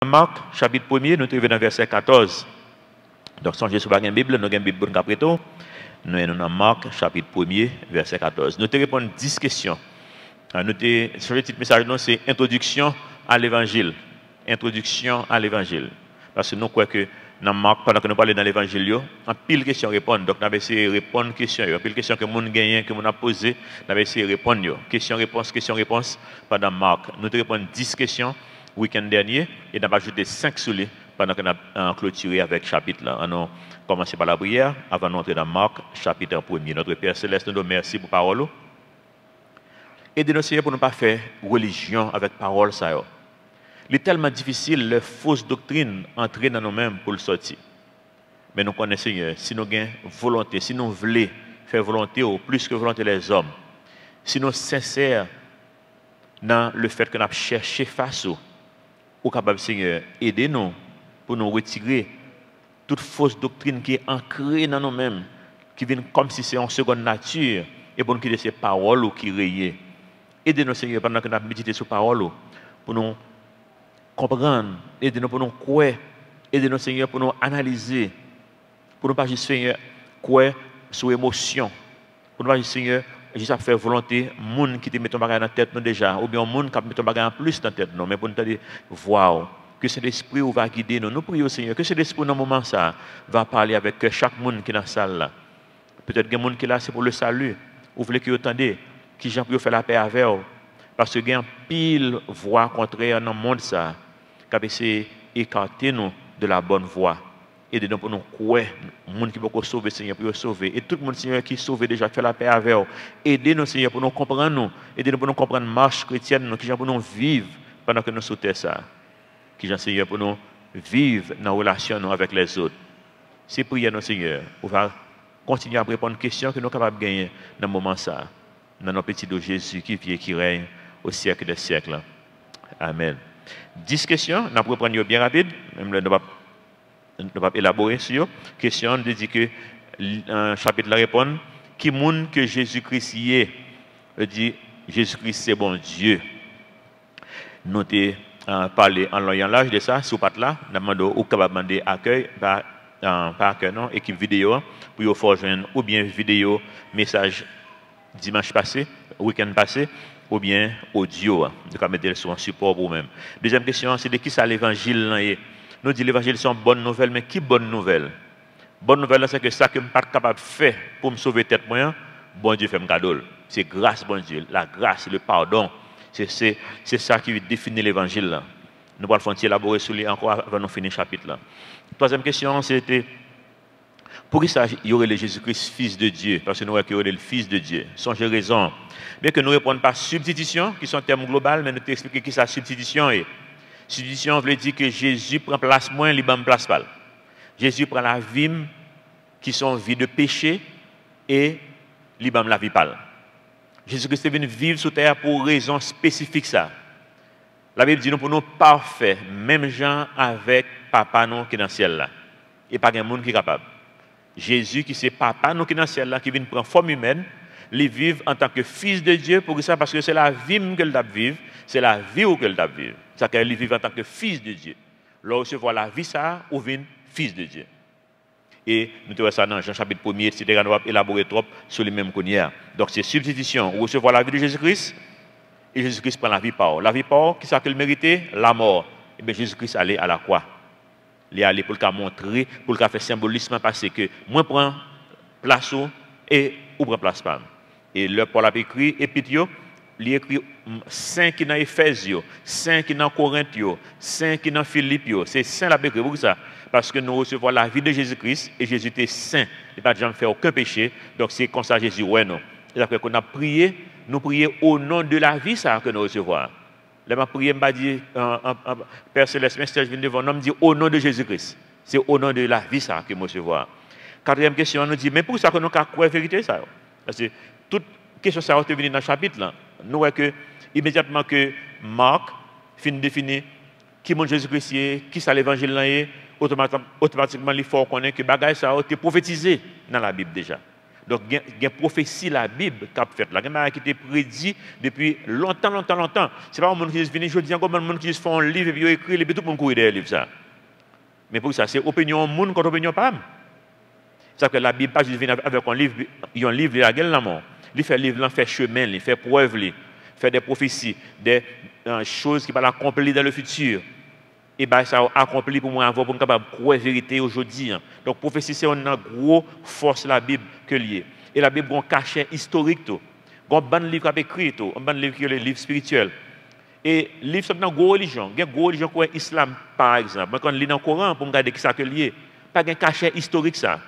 Marc, chapitre 1er, nous trouvons dans verset 14. Donc, songez sur la Bible, nous avons une Bible pour nous. Nous sommes dans Marc, chapitre 1er, verset 14. Nous te répondons 10 questions. Sur le titre message, c'est Introduction à l'évangile. Introduction à l'évangile. Parce que nous croyons que dans Marc, pendant que nous parlons dans l'évangile, en pile de questions répondent. Donc, nous avons essayé de répondre aux questions. En pile de questions que nous avons gagnées, que nous avons posées, nous avons essayé de répondre. Question-réponse pendant Marc. Nous te répondons 10 questions le week-end dernier et nous avons ajouté 5 sous les pendant que nous avons clôturé avec le chapitre. Là. Nous avons commencé par la prière avant d'entrer dans Marc, chapitre 1er. Notre Père Céleste, nous nous remercie pour la parole. Aidez-nous, Seigneur, pour ne pas faire religion avec parole. Il est tellement difficile, les fausses doctrines, entrer dans nous-mêmes pour le sortir. Mais nous connaissons, Seigneur, si nous avons volonté, si nous voulons faire volonté ou plus que volonté les hommes, si nous sommes sincères dans le fait que nous avons cherché face au capable, Seigneur, aidez-nous pour nous retirer toute fausse doctrine qui est ancrée dans nous-mêmes, qui vient comme si c'est en seconde nature, et pour nous quitter ces paroles qui rayent. Aidez-nous, Seigneur, pendant que nous avons médité sur paroles, pour nous comprendre, aidez-nous pour nous croire, aidez-nous, Seigneur, pour nous analyser, pour nous pas juste, Seigneur, croire sur émotion, pour nous pas juste, Seigneur, juste faire volonté, monde qui te met ton bagage dans la tête nous déjà, ou bien monde qui met ton bagage en plus dans la tête nous, mais pour nous dire, voir que cet esprit va guider nous. Nous prions, Seigneur, que cet esprit dans ce moment ça va parler avec chaque monde qui est dans la salle là. Peut-être que les gens qui sont là, c'est pour le salut. Vous voulez que vous entendez, qui Jean peut faire la paix avec vous. Parce que il y a pile voix contraire dans le monde ça, qui a essayé d'écarter nous de la bonne voie. Aidez-nous pour nous croire, les gens qui peuvent sauver, Seigneur, pour nous sauver. Et tout le monde, Seigneur, qui est sauvé déjà, fait la paix avec vous. Aidez-nous, Seigneur, pour nous comprendre nous. Aidez-nous pour nous comprendre la marche chrétienne, nous, qui Jean pour nous vivre pendant que nous sautons ça. Qui Jean, Seigneur, pour nous vivre dans la relation nous, avec les autres. C'est prier, nous, Seigneur. On va continuer à répondre aux questions que nous sommes capables de gagner dans ce moment ça. Dans nos petits de Jésus qui vit et qui règne au siècle des siècles. Amen. 10 questions, nous allons prendre bien rapide. Même nous ne pas élaborer sur question. On dit que un chapitre la répond qui monde que Jésus-Christ y est. Il dit Jésus-Christ c'est bon Dieu. Nous avons parlé en langage de ça, sur pat là, nous avons demander accueil par accueil, non, équipe vidéo pour vous faire joindre ou bien vidéo, message dimanche passé, week-end passé, ou bien audio, de mettre sur un support pour vous-même. Deuxième question, c'est de qui ça l'évangile. Nous disons l'évangile c'est une bonne nouvelle, mais qui bonne nouvelle? Bonne nouvelle, c'est que ça que je ne suis pas capable de faire pour me sauver tête moyen, bon Dieu fait me cadeau. C'est grâce, bon Dieu, la grâce, le pardon. C'est ça qui définit l'évangile. Nous allons élaborer sur lui encore avant de finir le chapitre. Là. Troisième question, c'était pour qui ça y aurait le Jésus-Christ, Fils de Dieu? Parce que nous voyons qu'il y aurait le Fils de Dieu. Songez raison. Bien que nous ne répondions pas substitution, qui sont un terme global, mais nous t'expliquons qui ça substitution est. Substitution veut dire que Jésus prend place moins, il ne place pas. Jésus prend la vie qui sont vie de péché et il la vie pâle. Jésus-Christ est venu vivre sur terre pour raison spécifique ça. La Bible dit nous pour nous parfaits, même gens avec papa nous qui est dans le ciel là. Et pas un monde qui est capable. Jésus qui c'est papa nous qui est dans le ciel là, qui vient prendre forme humaine, il vit en tant que fils de Dieu pour ça parce que c'est la vie qu'il doit vivre, c'est la vie qu'il doit vivre. C'est qu'il vit en tant que fils de Dieu. Là recevoir la vie ça ou vient fils de Dieu. Et nous trouvons ça dans Jean chapitre 1er, etc. Nous allons élaborer trop sur les mêmes qu'on y a. Donc c'est substitution, recevoir la vie de Jésus-Christ, et Jésus-Christ prend la vie par. La vie par, qui ça qu'il méritait? La mort. Et bien Jésus-Christ allait à la croix. Il est allé pour le montrer, pour le faire symbolisme, parce que moi prends place et ou prend place pas. Et le Paul a écrit, et puis il écrit 5 qui dans Éphésiens, 5 qui dans Corinthiens, 5 qui dans Philippe. C'est saint la écrit pour ça. Parce que nous recevons la vie de Jésus-Christ et Jésus était saint. Il n'a pas jamais fait aucun péché. Donc c'est comme ça Jésus, ouais, non. Et après qu'on a prié, nous prions au nom de la vie ça que nous recevons. Là, ma prière m'a dit, Père Céleste, je viens devant nous, me dit au nom de Jésus-Christ. C'est au nom de la vie ça que nous recevons. Quatrième question, on nous dit, mais pour ça que nous avons la vérité ça? Parce que toute question ça est venue dans le chapitre là. Nous voyons que immédiatement que Marc finit de définir qui est Jésus-Christ est, qui ça l'évangile là est, automatiquement il faut connaître que bagage ça a été prophétisé dans la Bible déjà. Donc, il y a une prophétie, la Bible, qui a fait là. Il y a qui était prédit depuis longtemps. Ce n'est pas un monde qui vient aujourd'hui, il y a un monde qui fait un livre et puis écrit, et puis tout le monde court derrière le livre. Ça. Mais pour ça, c'est opinion monde contre opinion pas. C'est que la Bible, pas juste venir avec un livre, il y a un livre, il y a la mort. Il fait livre, il fait chemin, il fait preuve, il fait des prophéties, des choses qui vont l'accomplir dans le futur. Et bien, ça a accompli pour moi pour capable de croire la vérité aujourd'hui. Donc, prophétie, c'est une grosse force de la Bible que liée. Et la Bible a un cachet historique. Il y a un bon livre qui est écrit, un bon livre qui est le livre spirituel. Et les livres sont dans une religion. Il y a une religion comme l'islam, par exemple. Quand on lit dans le Coran, pour regarder qui ça que lié, pas un cachet historique ça.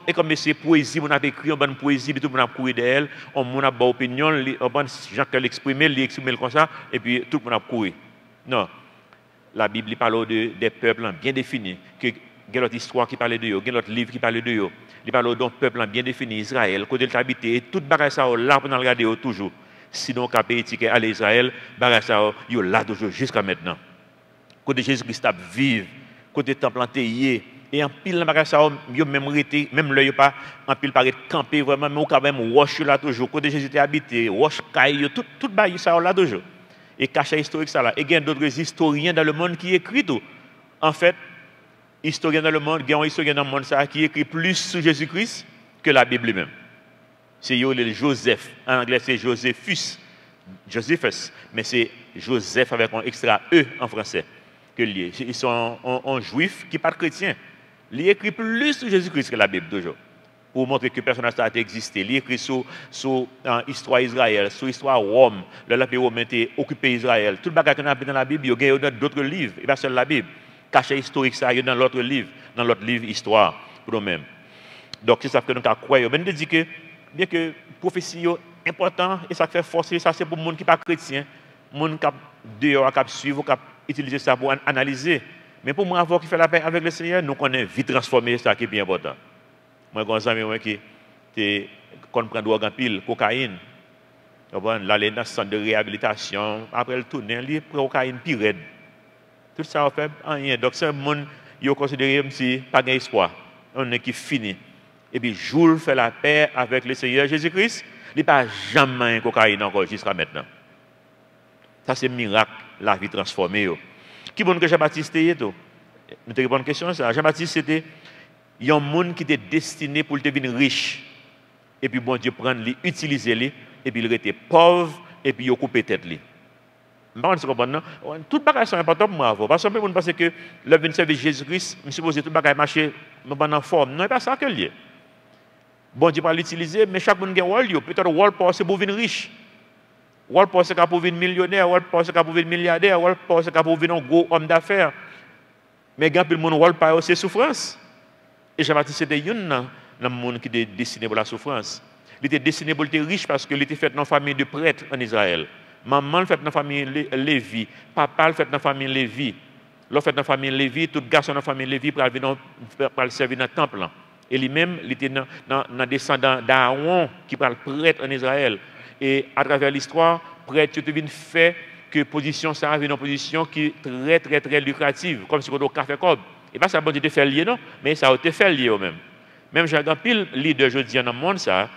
Et comme c'est poésie, on a écrit, on a une poésie, tout le monde a couru d'elle, on a une opinion, on a gens qui l'exprimer, l'exprimer comme ça, et puis tout le monde a couru. Non. La Bible parle des peuples bien définis, que il y a l'autre histoire qui parle de eux, il y a l'autre livre qui parle de eux. Il parle d'un peuple bien défini, Israël, côté de l'habité, et tout bagage ça là pour nous regarder toujours. Sinon, quand pays à l'Israël, bagage ça là toujours jusqu'à maintenant. Côté Jésus-Christ a vive, côté temple entier, et en pile bagage ça yo même arrêté, même là yo pas en pile paraît camper vraiment, mais quand même wash là toujours. Côté Jésus était habité, wash caille, tout bagage ça là toujours. Et cachet historique ça là. Et il y a d'autres historiens dans le monde qui écrivent tout. En fait, historiens dans le monde, il y a un historien dans le monde ça, qui écrit plus sur Jésus-Christ que la Bible lui-même. C'est le Joseph. En anglais, c'est Josephus. Mais c'est Joseph avec un extra E en français. Que lié. Ils sont un juif qui n'est pas chrétien. Il écrit plus sur Jésus-Christ que la Bible toujours. Pour montrer que personne n'a existé. Il écrit sur l'histoire d'Israël, sur l'histoire de Rome, l'Empire romain a occupé Israël. Tout le bagage qu'on a dans la Bible, il y a dans d'autres livres, et pas seulement la Bible. Cachet historique, ça, il y a dans l'autre livre, histoire, pour nous-mêmes. Donc, c'est ça que nous avons croire. Mais nous dit que, bien que prophétie est important, et ça fait forcer, ça c'est pour les gens qui ne sont pas chrétiens, les gens qui sont suivre, qui utiliser ça pour analyser. Mais pour moi, avoir qui fait la paix avec le Seigneur, nous connaissons vite transformer ça qui est bien important. Moi, j'ai un ami qui prend drogue en pile, cocaïne. Là, il est dans le centre de réhabilitation. Après le tourner, il prend cocaïne plus raide. Tout ça, on fait rien. Donc, c'est un monde qui est considéré comme si pas d'espoir. On est qui fini. Et puis, jour fait la paix avec le Seigneur Jésus-Christ, il n'y a pas jamais de cocaïne encore jusqu'à maintenant. Ça, c'est un miracle, la vie transformée. Qui est-ce que Jean-Baptiste était? Nous te répondons à une question. Jean-Baptiste, c'était. Il y a un monde qui était destiné pour devenir riche. Et puis, bon Dieu prend lui, utiliser lui, et puis il était pauvre, et puis il a coupé tête lui. Je comprends, non? Tout le bagage est important pour moi. Parce que je pense que le venu servir Jésus-Christ, je suppose que tout le bagage marché en forme. Non, ce n'est pas ça que lié. Bon Dieu va l'utiliser, mais chaque monde a un rôle. Peut-être le rôle c'est pour devenir riche. Le rôle c'est pour devenir millionnaire, le rôle c'est pour devenir milliardaire, le rôle c'est pour devenir un gros homme d'affaires. Mais il y a le rôle c'est souffrance. Et Jean-Baptiste c'était un dans le monde qui était destiné pour la souffrance. Il était destiné pour être riche parce qu'il était fait dans une famille de prêtres en Israël. Maman le fait dans la famille Lévi, papa le fait dans la famille Lévi. Le fait dans la famille Lévi, tout garçon dans la famille Lévi pour le servir dans le temple. Et lui-même, il était dans le descendant d'Aaron qui parle prêtre en Israël. Et à travers l'histoire, prêtre, tu devines fait que position ça avait une position qui est très très très lucrative, comme si on a café cob. Et pas ça bon Dieu te fait lier non, mais ça a été fait lier eux-mêmes. Même j'ai un pile leader jeudi dans le monde ça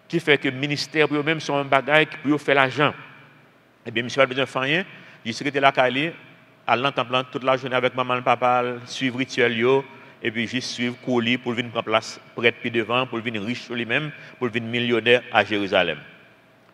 qui fait que le ministère pour eux-mêmes sont un bagage pour faire l'argent. Eh bien monsieur pas besoin de faire rien, il serait là Kali à l'entendre toute la journée avec maman et papa, suivre rituel yo et puis juste suivre colis pour venir prendre place prêtre puis devant pour venir riche sur lui-même, pour venir millionnaire à Jérusalem.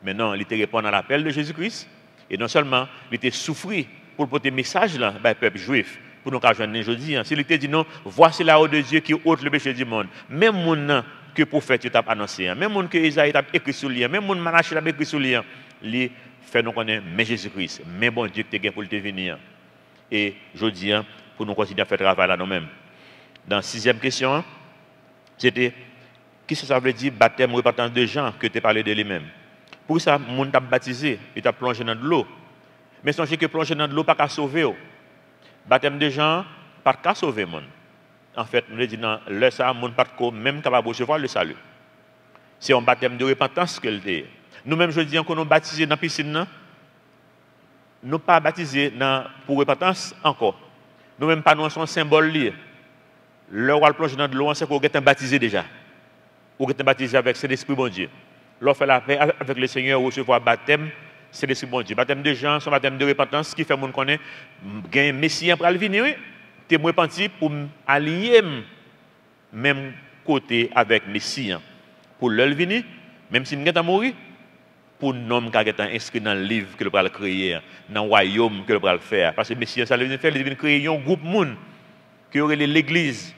Maintenant, il était répondre à l'appel de Jésus-Christ et non seulement il était souffrir pour porter message là ben peuple juif. Pour nous joindre aujourd'hui. S'il était dit non, voici la haut de Dieu qui ôte le péché du monde. Même monde que le prophète t'a annoncé, même monde que Isaïe t'a écrit sur lui, même monde Malachi t'a écrit sur lui, il fait nous connaître mais Jésus-Christ, mais bon Dieu qui t'a pour te venir. Et je dis pour nous continuer à faire travail là nous-mêmes. Dans la 6e question, c'était qu'est-ce que ça veut dire baptême repentance de Jean que tu as parlé de lui-même. Pour ça, monde t'a baptisé, il t'a plongé dans de l'eau. Mais songez que plonger dans de l'eau pas qu'à sauver. Baptême de Jean, pas qu'à sauver le monde. En fait, nous disons, le ça, le monde pas même capable de recevoir le salut. C'est un baptême de repentance que le nous-mêmes, je dis qu'on nous baptisés dans la piscine, nous pas baptisés pour repentance encore. Nous-mêmes, pas nous sommes symbole lié. Le roi plonger dans de l'eau, c'est qu'on est baptisé déjà. ou qui est baptisé avec Saint-Esprit, bon Dieu. L'on fait la paix avec le Seigneur, recevoir baptême, Saint-Esprit, bon Dieu. Baptême de Jean, son baptême de repentance, qui fait mon connaît, gain Messie pour le venir, oui. T'es moi parti pour allier même côté avec Messie, pour le venir, même si je suis mort, pour nom qui est inscrit dans le livre que le va créer, dans le royaume que le va faire. Parce que Messie, ça veut faire, il vient créer un groupe de monde qui aurait l'église.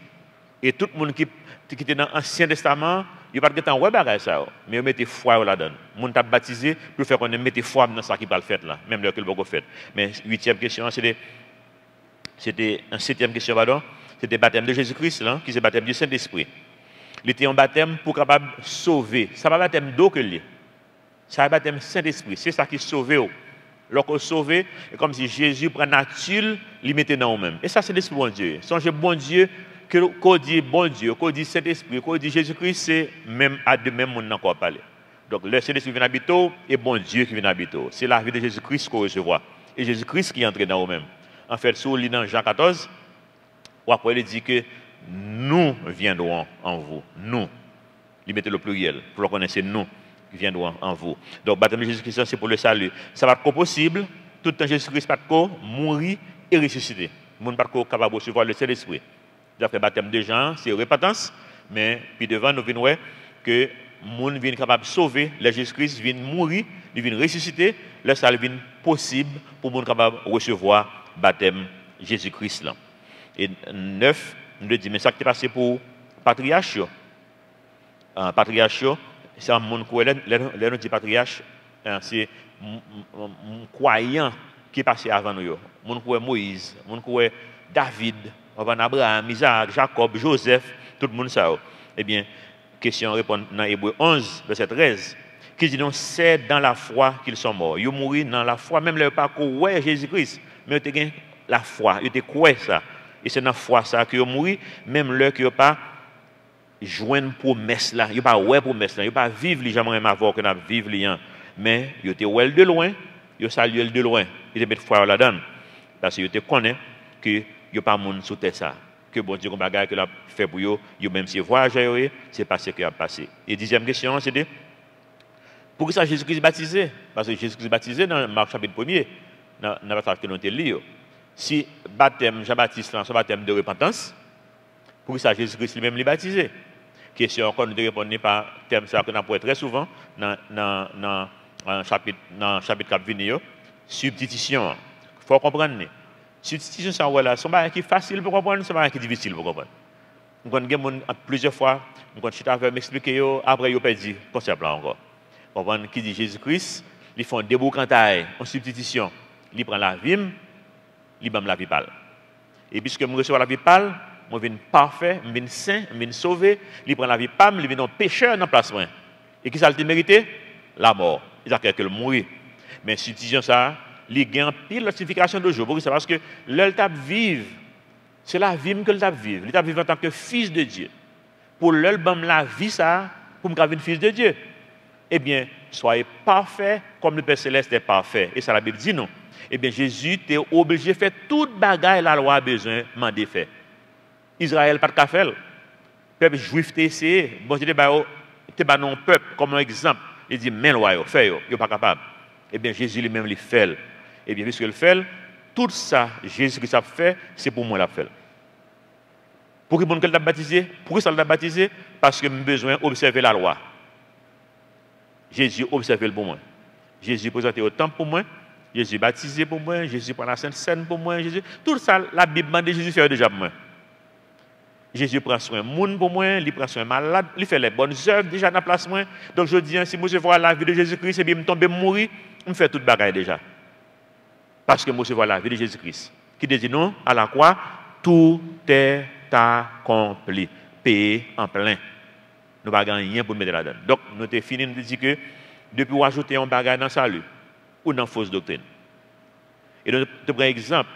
Et tout le monde qui était dans l'Ancien Testament, il n'y a pas de temps ouais bagage ça, mais il mettait foi là-dedans. Le monde t'a baptisé pour faire qu'on mette foi dans ça qui va le faire là, même là que le va faire. Mais huitième question, c'était une septième question, pardon, c'était le baptême de Jésus-Christ, là, qui est le baptême du Saint-Esprit. Il était un baptême pour capable sauver. Ça pas baptême d'eau que lui. C'est un baptême Saint-Esprit. C'est ça qui sauve. Lorsqu'on sauve, c'est comme si Jésus prend nature, il mettait dans nous-mêmes. Et ça, c'est l'Esprit bon Dieu. Songez bon Dieu, qu'on dit bon Dieu, qu'on dit Saint-Esprit, qu'on dit Jésus-Christ, c'est même à de même monde encore parler. Donc le Saint-Esprit vient habiter et bon Dieu qui vient habiter. C'est la vie de Jésus-Christ qu'on recevra. Et Jésus-Christ qui est entré dans nous-mêmes. En fait, sur l'île dans Jean 14, après il dit que nous viendrons en vous. Nous. Il mettait le pluriel pour le connaître, nous qui viendront en vous. Donc, baptême de Jésus-Christ, c'est pour le salut. Ça va être possible, tout le temps Jésus-Christ va mourir et ressusciter. Le monde n'est pas capable de recevoir le Saint-Esprit. D'après le baptême de Jean, c'est repentance, mais puis devant, nous venons voir que le monde vient capable de sauver, le Jésus-Christ vient mourir, il vient ressusciter, le salut vient possible pour le monde capable de recevoir le baptême Jésus-Christ. Là. Et 9, nous dit, mais ça qui est passé pour patriarche. Patriarche, c'est un monde qui est dit patriarche, c'est un croyant qui est passé avant nous. Monde qui est Moïse, monde qui est David, Abraham, Isaac, Jacob, Joseph, tout le monde ça. Eh bien, question répond dans Hébreu 11, verset 13, qui dit non, c'est dans la foi qu'ils sont morts. Ils ont mouru dans la foi, même leur parcours, ouais, Jésus-Christ, mais ils ont la foi, ils ont quoi ça. Et c'est dans la foi ça qu'ils ont mouru, même leur qui n'ont pas joindre promesse là, il pas ouais promesse là, il pas vivre les jamais avoir que n'a vivre les mais il était ouais de loin, il salué de loin, il te mettre foi là-dedans parce que il te connaît que il pas monde sous terre ça, que bon Dieu comme bagarre que l'a fait pour yo, même si voyageur, c'est passé que a passé. Et dixième question c'était pourquoi ça Jésus-Christ baptisé? Parce que Jésus-Christ baptisé dans Marc chapitre 1er dans la passage que nous te lire. Si baptême Jean-Baptiste là, c'est baptême de repentance, pour ça Jésus-Christ lui-même les baptisé. Question encore nous répondre par terme ça que nous avons très souvent dans chapitre 4 venir substitution. Il faut comprendre. Substitution ça voilà, c'est pas qui facile pour comprendre, c'est pas qui difficile pour comprendre. Nous avons plusieurs fois, nous avons chita avec m'expliquer après yo perdu concept là encore. Comprendre qui dit Jésus-Christ, ils font des boucantailles en substitution. Il prend la vie, il donne la vie pâle. Et puisque je reçois la vie pâle, je viens parfait, je viens saint, je viens sauvé, il prend la vie pâle, il vient un pécheur dans le place. Et qui ça le mérité? La mort. Il a quelqu'un mourir. Mais substitution ça, il gagne pile la signification de jour. C'est parce que l'étape vive, c'est la vie que l'étape vive. L'étape vive en tant que fils de Dieu. Pour l'album la vie ça, pour me devenir fils de Dieu. Eh bien, soyez parfait comme le Père Céleste est parfait. Et ça la Bible dit non. Eh bien, Jésus était obligé de faire toute bagaille la loi a besoin de faire. Israël pas de café. Le peuple juif t'a essayé. Bon Dieu t'es non peuple comme un exemple. Il dit mais loi fait yo pas capable. Eh bien, Jésus lui-même le fait. Eh bien, puisque le fait, tout ça Jésus qui ça fait, c'est pour moi la fait. Pour qui bon qu'elle t'a baptisé? Pourquoi ça l'a baptisé? Parce que j'ai besoin d'observer la loi. Jésus observé pour moi. Jésus présenté au temple pour moi. Jésus baptisé pour moi. Jésus prend la Sainte Seine pour moi. Jésus, tout ça, la Bible demande Jésus fait déjà pour moi. Jésus prend soin de monde pour moi. Il prend soin de malade. Il fait les bonnes œuvres déjà dans la place moi. Donc je dis, si je vois la vie de Jésus-Christ, et bien je tombe mourir, je fais toute bagaille déjà. Parce que je vois la vie de Jésus-Christ. Qui dit non, à la croix, tout est accompli. Payé en plein. Nous n'avons rien pour mettre là-dedans. Donc, nous avons fini de dire que depuis ajouter un bagage dans le salut ou dans la fausse doctrine. Et nous prenons exemple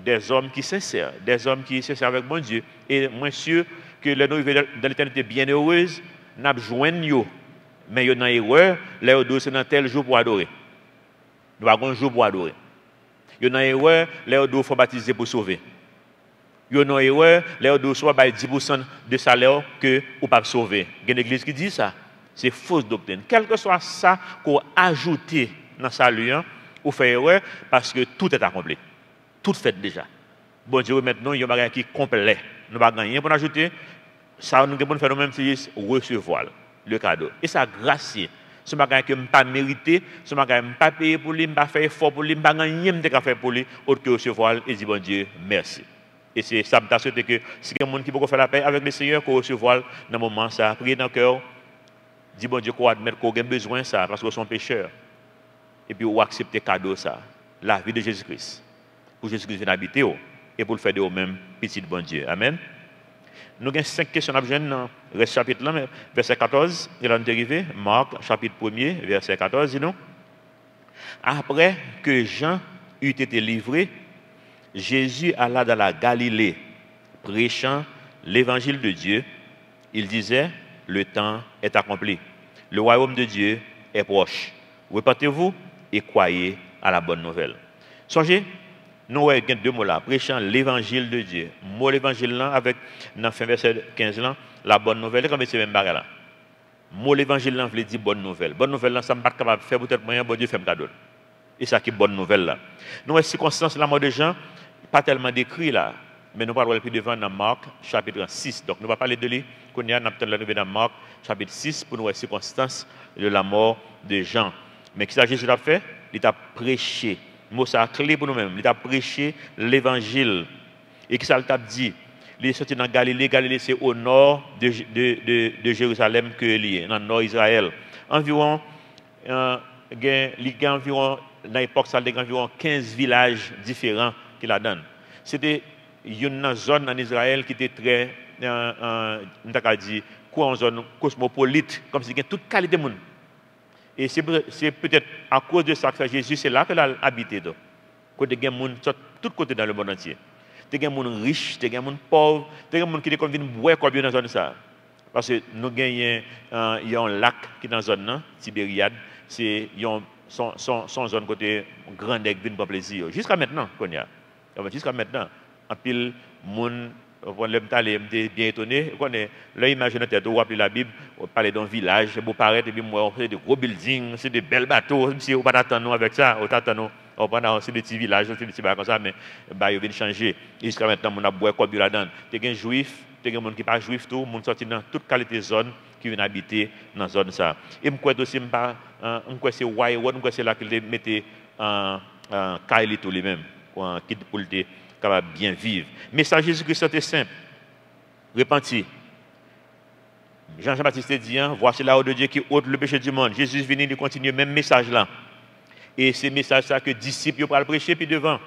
des hommes qui sincères, des hommes qui sincères avec bon Dieu. Et moi, sûr que les nous dans l'éternité bienheureuse, nous avons besoin de eux. Mais ils sont dans l'erreur, les c'est dans tel jour pour adorer. Nous avons un jour pour adorer. Ils sont dans l'erreur, les il faut baptiser pour sauver. Yo non erreur, les de soit 10% de salaire que ou pas sauver. Il y a une église qui dit ça. C'est fausse doctrine. Quel que soit ça qu'on ajoute dans salut, ou fait erreur parce que tout est accompli. Tout fait déjà. Bon Dieu, maintenant, il y a un bagage qui est complet. Nous n'avons rien pour ajouter. Ça, nous devons faire nous-mêmes, c'est recevoir le cadeau. Et ça, grâce. Ce bagage que je n'ai pas mérité, ce bagage que je n'ai pas payé pour lui, je n'ai pas fait effort pour lui, je n'ai pas rien faire pour lui, autre que recevoir et dire bon Dieu, merci. Et c'est ça, je souhaite que si quelqu'un qui peut faire la paix avec le Seigneur, qu'on recevoir dans le moment, ça, prier dans le cœur, dire bon Dieu, qu'on admettre qu'on a besoin de ça, parce qu'on est pécheur. Et puis, on accepte le cadeau, ça, la vie de Jésus-Christ. Pour Jésus-Christ venir habiter, et pour le faire de vous-même, petit bon Dieu. Amen. Nous avons 5 questions à dans le chapitre là, verset 14, il a dérivé, Marc, chapitre 1er, verset 14, dit nous. Après que Jean eut été livré, Jésus alla dans la Galilée, prêchant l'évangile de Dieu. Il disait, le temps est accompli. Le royaume de Dieu est proche. Repentez-vous et croyez à la bonne nouvelle. Songez, nous avons deux mots là, prêchant l'évangile de Dieu. Mot l'évangile là, avec, dans fin verset 15 là, la bonne nouvelle, comme c'est même bagarre là. Mot l'évangile là, veut dire bonne nouvelle. Bonne nouvelle là, ça ne pas capable de faire peut-être moyen, bon Dieu fait un cadeau. Et ça qui est bonne nouvelle là. Nous avons circonstance la mort de Jean, pas tellement décrit là, mais nous parlons plus devant dans Marc, chapitre 6. Donc nous allons parler de lui, qu'on y a dans Marc, chapitre 6, pour nous voir circonstance de la mort de Jean. Mais qu'est-ce que Jésus a fait? Il a prêché. Mot ça clé pour nous-mêmes. Il a prêché l'évangile. Et qui ça t'a dit? Il est sorti dans Galilée. Galilée, c'est au nord de Jérusalem que il est, dans le nord d'Israël. Environ, dans l'époque, ça a environ 15 villages différents qu'il a donné. C'était une zone en Israël qui était très, une zone cosmopolite, comme si il y avait toute qualité de monde. Et c'est peut-être à cause de ça que Jésus, c'est là qu'il a habité. Côté des gens de tous côtés dans le monde entier. Des gens riches, des gens pauvres, des gens qui sont venus boire comme dans la zone ça. Parce que nous gagnons il y a un lac qui est dans la zone, Tibériade, c'est son zone côté grande qui vient pour plaisir. Jusqu'à maintenant, jusqu'à maintenant, en pile monde je bien étonné. Là, imaginez-vous, vous rappelez la Bible, on parlait d'un village, vous paraître, et puis moi, on fait des gros buildings, c'est des belles bateaux, si on ne pas attendre avec ça, on prend des petits villages, des petits bateaux comme ça, mais ils viennent changer. Jusqu'à maintenant, on a boire comme là-dedans. Il y a des juifs, il y a des gens qui ne sont pas juifs, tout, ils sortent dans toute qualité de zone qui viennent habiter dans la zone. Ça. Et je crois aussi, que c'est Wyatt, c'est là qu'ils mettaient en Kaili tout les mêmes, pour le capable bien vivre. Le message de Jésus-Christ est simple. Repentir. Jean-Baptiste dit, voici la route de Dieu qui ôte le péché du monde. Jésus vient de continuer le même message là. Et c'est le message là que les disciples vont le prêcher puis devant.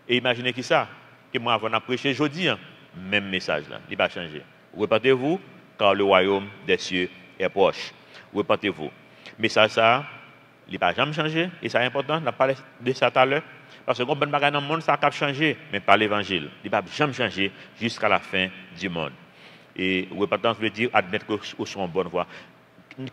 Et imaginez qui ça, que moi avant de prêcher aujourd'hui, même message là, il va changer. Repentez-vous, car le royaume des cieux est proche. Repentez-vous. Message ça, il ne va jamais changer. Et c'est important, on a parlé de ça tout à l'heure. Parce que quand on dans le monde, ça a changé, mais pas l'évangile. Il ne va jamais changer jusqu'à la fin du monde. Et repentance veut dire admettre que nous sommes en bonne voie.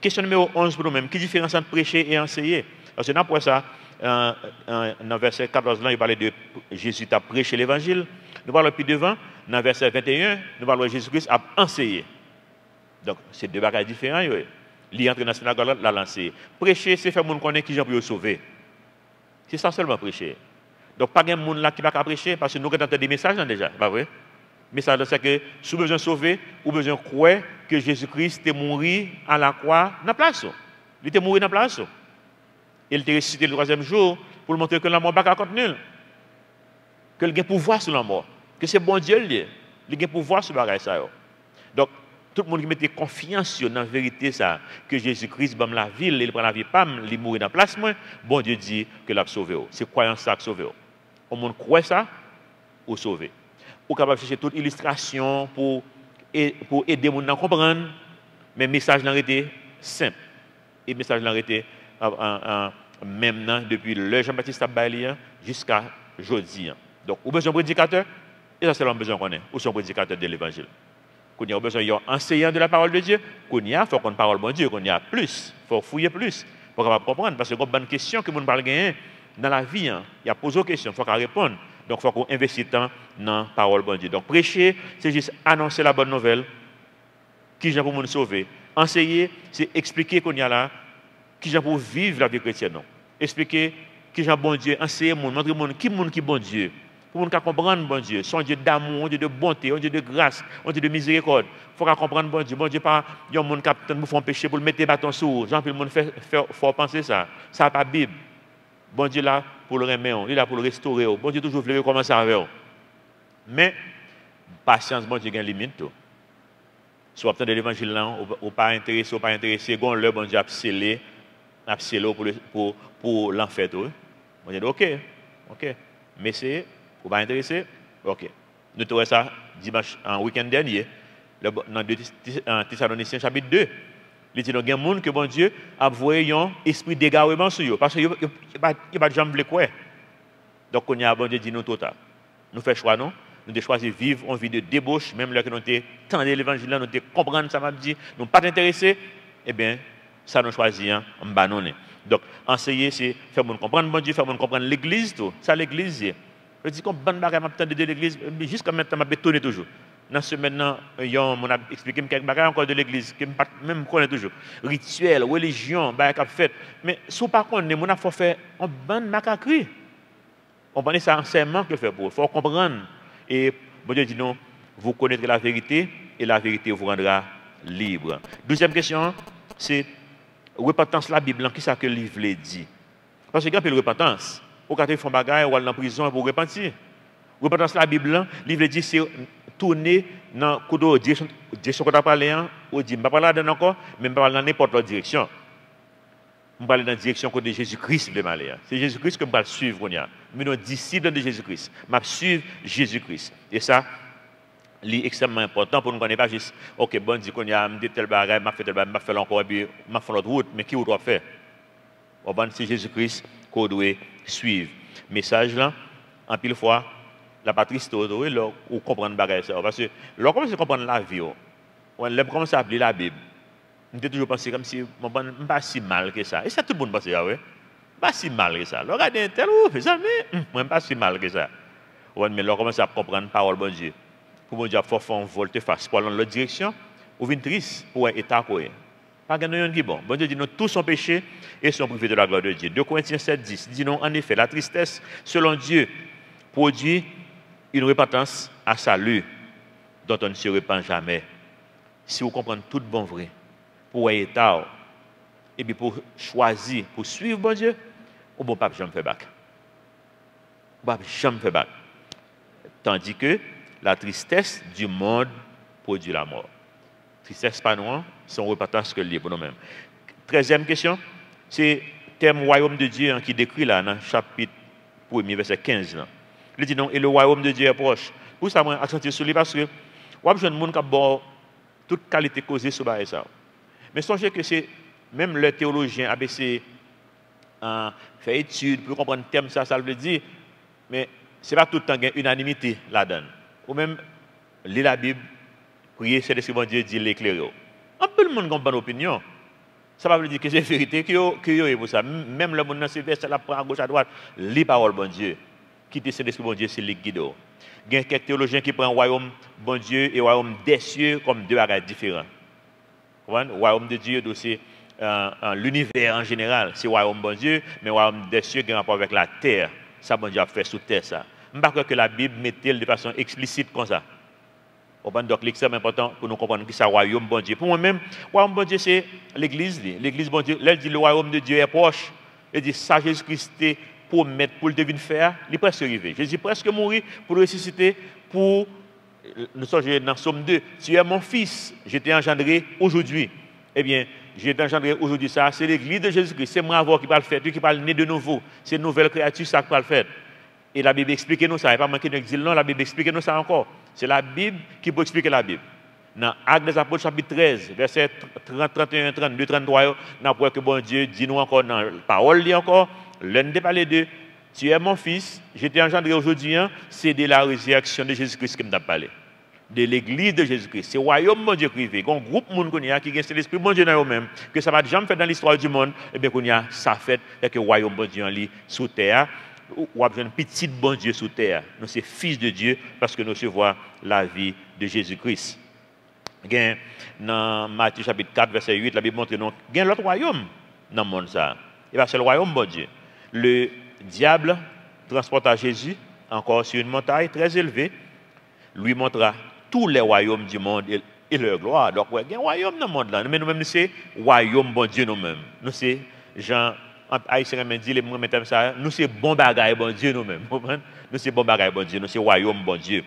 Question numéro 11 pour nous-mêmes. Quelle différence entre prêcher et enseigner? Parce que après ça, dans le verset 14, là, il parlait de Jésus a prêché l'évangile. Nous parlons plus devant, dans le verset 21, nous parlons de Jésus-Christ a enseigné. Donc, c'est deux bagages différents. Il entre dans la synagogue, l'a lancé. Prêcher, c'est faire mon connaître qui j'ai pu sauver. C'est ça seulement prêcher. Donc, pas de monde là qui va prêcher parce que nous avons des messages déjà, pas vrai? Le message c'est que si vous avez besoin de sauver, ou besoin de croire que Jésus-Christ est mort à la croix dans la place. Il était mort dans la place. Il était ressuscité le 3e jour pour montrer que la mort n'est pas contre nul. Que il a pouvoir sur la mort. Que c'est bon Dieu lié. Il a pouvoir sur la ça. Donc, tout le monde qui mettait confiance dans la vérité, ça, que Jésus-Christ dans la ville, il prend la vie, pam, il mourit dans la place, bon Dieu dit que l'a sauvé. C'est croyance ça qui sauvé. Au monde croit ça, ou sauver. Ou capable de chercher toute illustration pour aider les gens à comprendre, mais le message n'a été simple. Et le message n'a été même depuis le Jean-Baptiste Abalia jusqu'à aujourd'hui. Donc, vous avez besoin d'un prédicateur, et ça c'est l'homme besoin qu'on ait, ou son prédicateur de l'évangile. Qu'on y a besoin d'un enseignant de la parole de Dieu, il faut qu'on parle de Dieu, qu'on y a plus, il faut fouiller plus, pour comprendre. Parce que c'est une bonne question que vous ne parlez pas dans la vie, il y a posé des questions, il faut qu'on réponde. Donc, il faut qu'on investisse temps dans la parole de Dieu. Donc, prêcher, c'est juste annoncer la bonne nouvelle, qui j'ai pour nous sauver. Enseigner, c'est expliquer qu'on y a là, qui j'ai pour vivre la vie chrétienne. Non. Expliquer qui j'ai bon Dieu, enseigner monde, montrer monde qui bon Dieu. Pour nous comprendre bon Dieu, son Dieu d'amour, un Dieu de bonté, un Dieu de grâce, un Dieu de miséricorde. Il faut comprendre bon Dieu. Bon Dieu, pas un monde qui a pour péché pour le mettre des bâtons sous. Jean-Pierre, le monde faut penser ça. Ça n'est pas Bible. Bon Dieu là pour le remettre, il est là pour le restaurer. Bon Dieu toujours veut recommencer avec. Mais, patience, bon Dieu, il y a une limite. Soit obtenir de l'évangile là, ou pas intéressé, bon le bon Dieu a scellé pour l'enfer. Bon Dieu, ok. Mais c'est vous pas intéressé? Ok. Nous trouvons ça dimanche, en week-end dernier, dans Thessaloniciens chapitre 2. Il dit qu'il y a des gens que bon Dieu a envoyé un esprit d'égarement sur eux. Parce qu'il n'y a pas de gens qui quoi. Donc, on a bon Dieu dit nous total. Nous faisons choix, non? Nous devons choisir de vivre une vie de débauche, même là que nous avons tendu l'évangile, nous devons comprendre ça, m'a dit, nous ne pas intéressés, eh bien, ça nous choisit en banonner. Donc, enseigner, c'est faire nous comprendre bon Dieu, faire nous comprendre l'église, tout. Ça, l'église, je dis qu'on bonne bagarre m'a de l'église jusqu'à maintenant m'a bétonné toujours. Dans ce maintenant on a expliqué quelques bagarres encore de l'église que même connaît toujours. Rituel, religion, bagarre fait. Mais si pas connaît, on a faut faire un bonne macacri. On connaît ça enseignement que fait pour. Faut comprendre et bon Dieu dit non, vous connaîtrez la vérité et la vérité vous rendra libre. Deuxième question, c'est repentance la Bible, qui ça que le livre dit? Parce que quand il y a repentance, au cas où ils font bagarre ou aller en prison pour repentir. Repentance la Bible, le livre dit c'est tourner dans la direction que tu as parlé, ou dit, je ne vais pas parler là encore, mais je vais parler dans n'importe quelle direction. Je vais parler dans la direction de Jésus-Christ. C'est Jésus-Christ que je vais suivre. Je suis disciple de Jésus-Christ. Je vais suivre Jésus-Christ. Et ça, c'est extrêmement important pour nous connaître pas juste, ok, bon, dit qu'on a dit tel bagage, je fait tel bagage, je fait encore, je fait l'autre route, mais qui doit faire? C'est Jésus-Christ qu'on doit suivre. Message là, en pile fois, la patrie ou comprendre bagage ça parce que lorsqu'on commence à comprendre la vie on commence à appeler la Bible on était toujours pensé comme si pas si mal que ça et ça tout le monde pense ouais pas si mal que ça regardez tel ou ça mais moi pas si mal que ça mais lorsqu'on commence à comprendre parole bon Dieu pour bon Dieu faut faire un volte face pour aller dans l'autre direction ou vient triste pour état quoi pas gagnant qui bon bon Dieu dit nous tous sont péchés et sont privés de la gloire de Dieu 2 Corinthiens 7:10 dit non en effet la tristesse selon Dieu produit une repentance à salut dont on ne se repent jamais. Si vous comprenez tout bon vrai, pour être tard, et puis pour choisir, pour suivre bon Dieu, ou bon pape jamais fait bac. Pape jamais fait bac. Tandis que la tristesse du monde produit la mort. Tristesse pas nous, c'est une repentance que libre pour nous-mêmes. 13e question, c'est le thème royaume de Dieu qui décrit là dans chapitre 1er verset 15 là. Il dit non, et le royaume de Dieu est proche. Pour ça, moi, accentuer sur lui parce que, vous avez besoin de gens qui ont toute qualité causée sur ça. Mais songez que c'est, même le théologien ABC fait étude pour comprendre le thème, ça veut dire, mais ce n'est pas tout le temps une unanimité là-dedans. Ou même, lire la Bible, prier, c'est ce que Dieu dit, l'éclairer. Un peu le monde a une bonne opinion. Ça ne veut pas dire que c'est vérité que est pour ça. Même le monde dans ces versets, là, prend à gauche, à droite, lit parole, bon Dieu. Quitter ce l'esprit bon Dieu, c'est le guide. Il y a quelques théologiens qui prennent royaume bon Dieu et royaume des cieux comme deux bagages différents. Le royaume de Dieu, c'est l'univers en général, c'est royaume bon Dieu, mais royaume des cieux qui a rapport avec la terre. Ça, bon Dieu a fait sous terre. Ça. Je ne sais pas que la Bible mette de façon explicite comme ça. Donc, l'extrêmement important pour nous comprendre que c'est le royaume bon Dieu. Pour moi-même, le royaume bon Dieu, c'est l'église. L'église bon Dieu, là, il dit le royaume de Dieu est proche. Il dit ça, Jésus-Christ pour mettre pour le deviner faire, il est presque arrivé. Jésus est presque mourir pour le ressusciter, pour nous sommes dans Somme 2. Tu es mon fils, je t'ai engendré aujourd'hui. Eh bien, je t'ai engendré aujourd'hui, ça, c'est l'église de Jésus-Christ. C'est moi qui va le faire, qui va le né de nouveau. C'est une nouvelle créature, ça qui va le faire. Et la Bible explique nous ça. Il n'y a pas manqué d'exil, non, la Bible explique nous ça encore. C'est la Bible qui peut expliquer la Bible. Dans Actes des Apôtres, chapitre 13, verset 30, 31, 32, 33, nous avons que bon Dieu dit nous encore dans la parole, encore. L'un des parler de tu es mon fils, je t'ai engendré aujourd'hui, c'est de la résurrection de Jésus-Christ que je parlé. De l'église de Jésus-Christ. C'est le royaume mon Dieu privé. Il y a un groupe de monde qui a l'esprit mon Dieu dans eux-mêmes, que ça ne va jamais faire dans l'histoire du monde, et bien qu'on y a ça fait, et que le royaume mon Dieu sous terre. ou a besoin de petit bon Dieu sous terre. Nous sommes fils de Dieu parce que nous recevons la vie de Jésus-Christ. Dans Matthieu chapitre 4, verset 8, la Bible montre que nous avons l'autre royaume dans le monde. Et c'est le royaume bon Dieu. Le diable transporta Jésus encore sur une montagne très élevée, lui montra tous les royaumes du monde et leur gloire. Donc, il y a un royaume dans le monde là. Mais nous-mêmes, c'est royaume bon Dieu nous-mêmes. Nous, c'est Jean, Haïtien me dit, nous, c'est bon bagaille bon Dieu nous-mêmes. Nous, c'est bon bagaille bon Dieu. Nous, c'est royaume bon Dieu.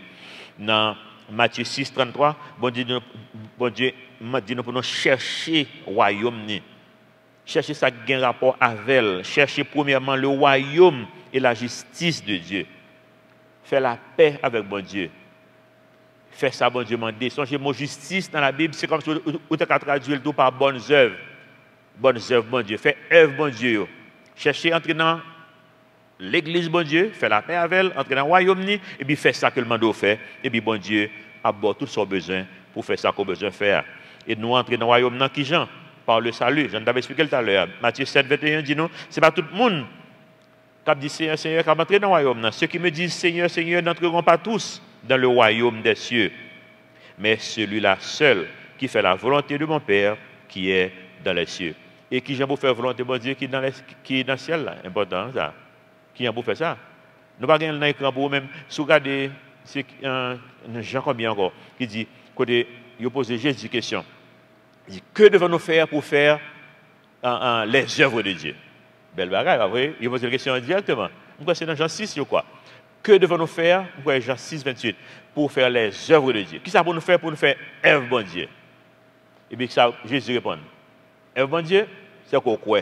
Dans Matthieu 6, 33, bon Dieu m'a dit nous pour nous chercher le royaume. Chercher ça qui a un rapport avec elle. Chercher premièrement le royaume et la justice de Dieu. Faire la paix avec bon Dieu. Faire ça, bon Dieu m'a dit. Songez, le mot justice dans la Bible, c'est comme si vous avez traduit le tout par bonnes œuvres. Bonnes œuvres, bon Dieu. Faire œuvre, bon Dieu. Chercher, entrer dans l'église, bon Dieu. Faire la paix avec elle, entrer dans le royaume, et puis faire ça que le mandat fait. Et puis, bon Dieu, aborde tout son besoin pour faire ça qu'on a besoin de faire. Et nous entrer dans le royaume, dans qui Jean? Par le salut. J'en avais expliqué tout à l'heure. Matthieu 7, 21 dit non, ce n'est pas tout le monde qui dit Seigneur, Seigneur, qui va entrer dans le royaume. Ceux qui me disent Seigneur, Seigneur, n'entreront pas tous dans le royaume des cieux, mais celui-là seul qui fait la volonté de mon Père qui est dans les cieux. Et qui j'ai pour faire volonté de mon Dieu qui est dans le ciel là, important ça. Qui a pour faire ça? Nous pas gagner l'écran pour même. Si vous regardez, c'est Jean combien encore qui dit côté il pose Jésus une question. Il dit que devons-nous faire pour faire les œuvres de Dieu? Belle bagaille, après, il pose la question directement. Pourquoi c'est dans Jean 6 ou quoi? Que devons-nous faire? Pourquoi Jean 6, 28? Pour faire les œuvres de Dieu. Qui ça pour nous faire? Pour nous faire œuvre bon Dieu. Et bien ça, Jésus répond. Œuvre bon Dieu, c'est qu'on croit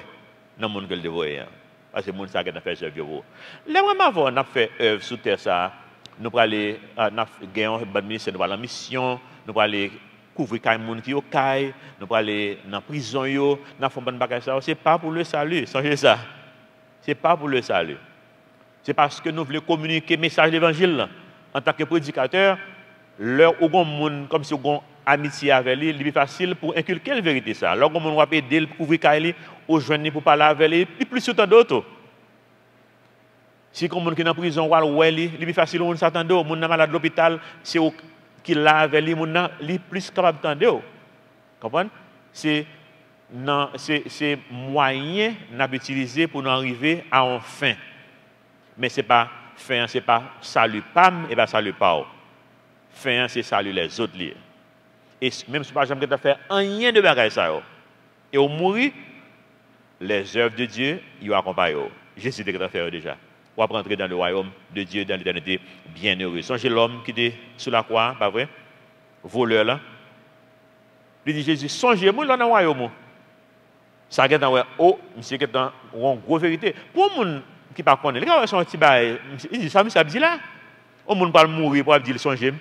dans le monde que le dévoile. Parce que le monde qui a fait œuvre pour vous. Là, on a fait œuvre sous terre, ça. Nous allons aller, nous avons un ministère, nous allons aller en mission, nous allons aller couvrir les gens qui sont caille, nous allons aller dans la prison, nous allons faire des bagages. Ce n'est pas pour le salut, songez ça. Ce n'est pas pour le salut. C'est parce que nous voulons communiquer le message de l'évangile. En tant que prédicateur, leur ou monde comme si on a amitié avec lui, il est facile pour inculquer la vérité ça. Alors on va aider pour couvrir Kaili, aux jeunes pour parler avec lui, et plus autant d'autres. Si quelqu'un qui est dans la prison, il est facile on s'attendre, on est malade de l'hôpital, c'est qui l'a avec lui, il est plus capable d'entendre. Comprenez? C'est moyen d'utiliser pour nous arriver à un fin. Mais ce n'est pas fin, ce n'est pas salut pam et pas salut pas. Fin, c'est salut les autres. Et même si pas jamais faire rien de bagage ça. Et au mourir, les œuvres de Dieu, ils accompagnent. Jésus a fait déjà. On va rentrer dans le royaume de Dieu dans l'éternité bienheureux. Songez l'homme qui était sur la croix, pas vrai? Voleur là. Il dit Jésus, songez-moi là dans le royaume. Ça a dans oh, monsieur qui est dans une grosse vérité. Pour les qui ne connaissent pas, les gars sont un petit bail. Il dit ça, mais ça dit là. Au monde pas mourir pour dire songer.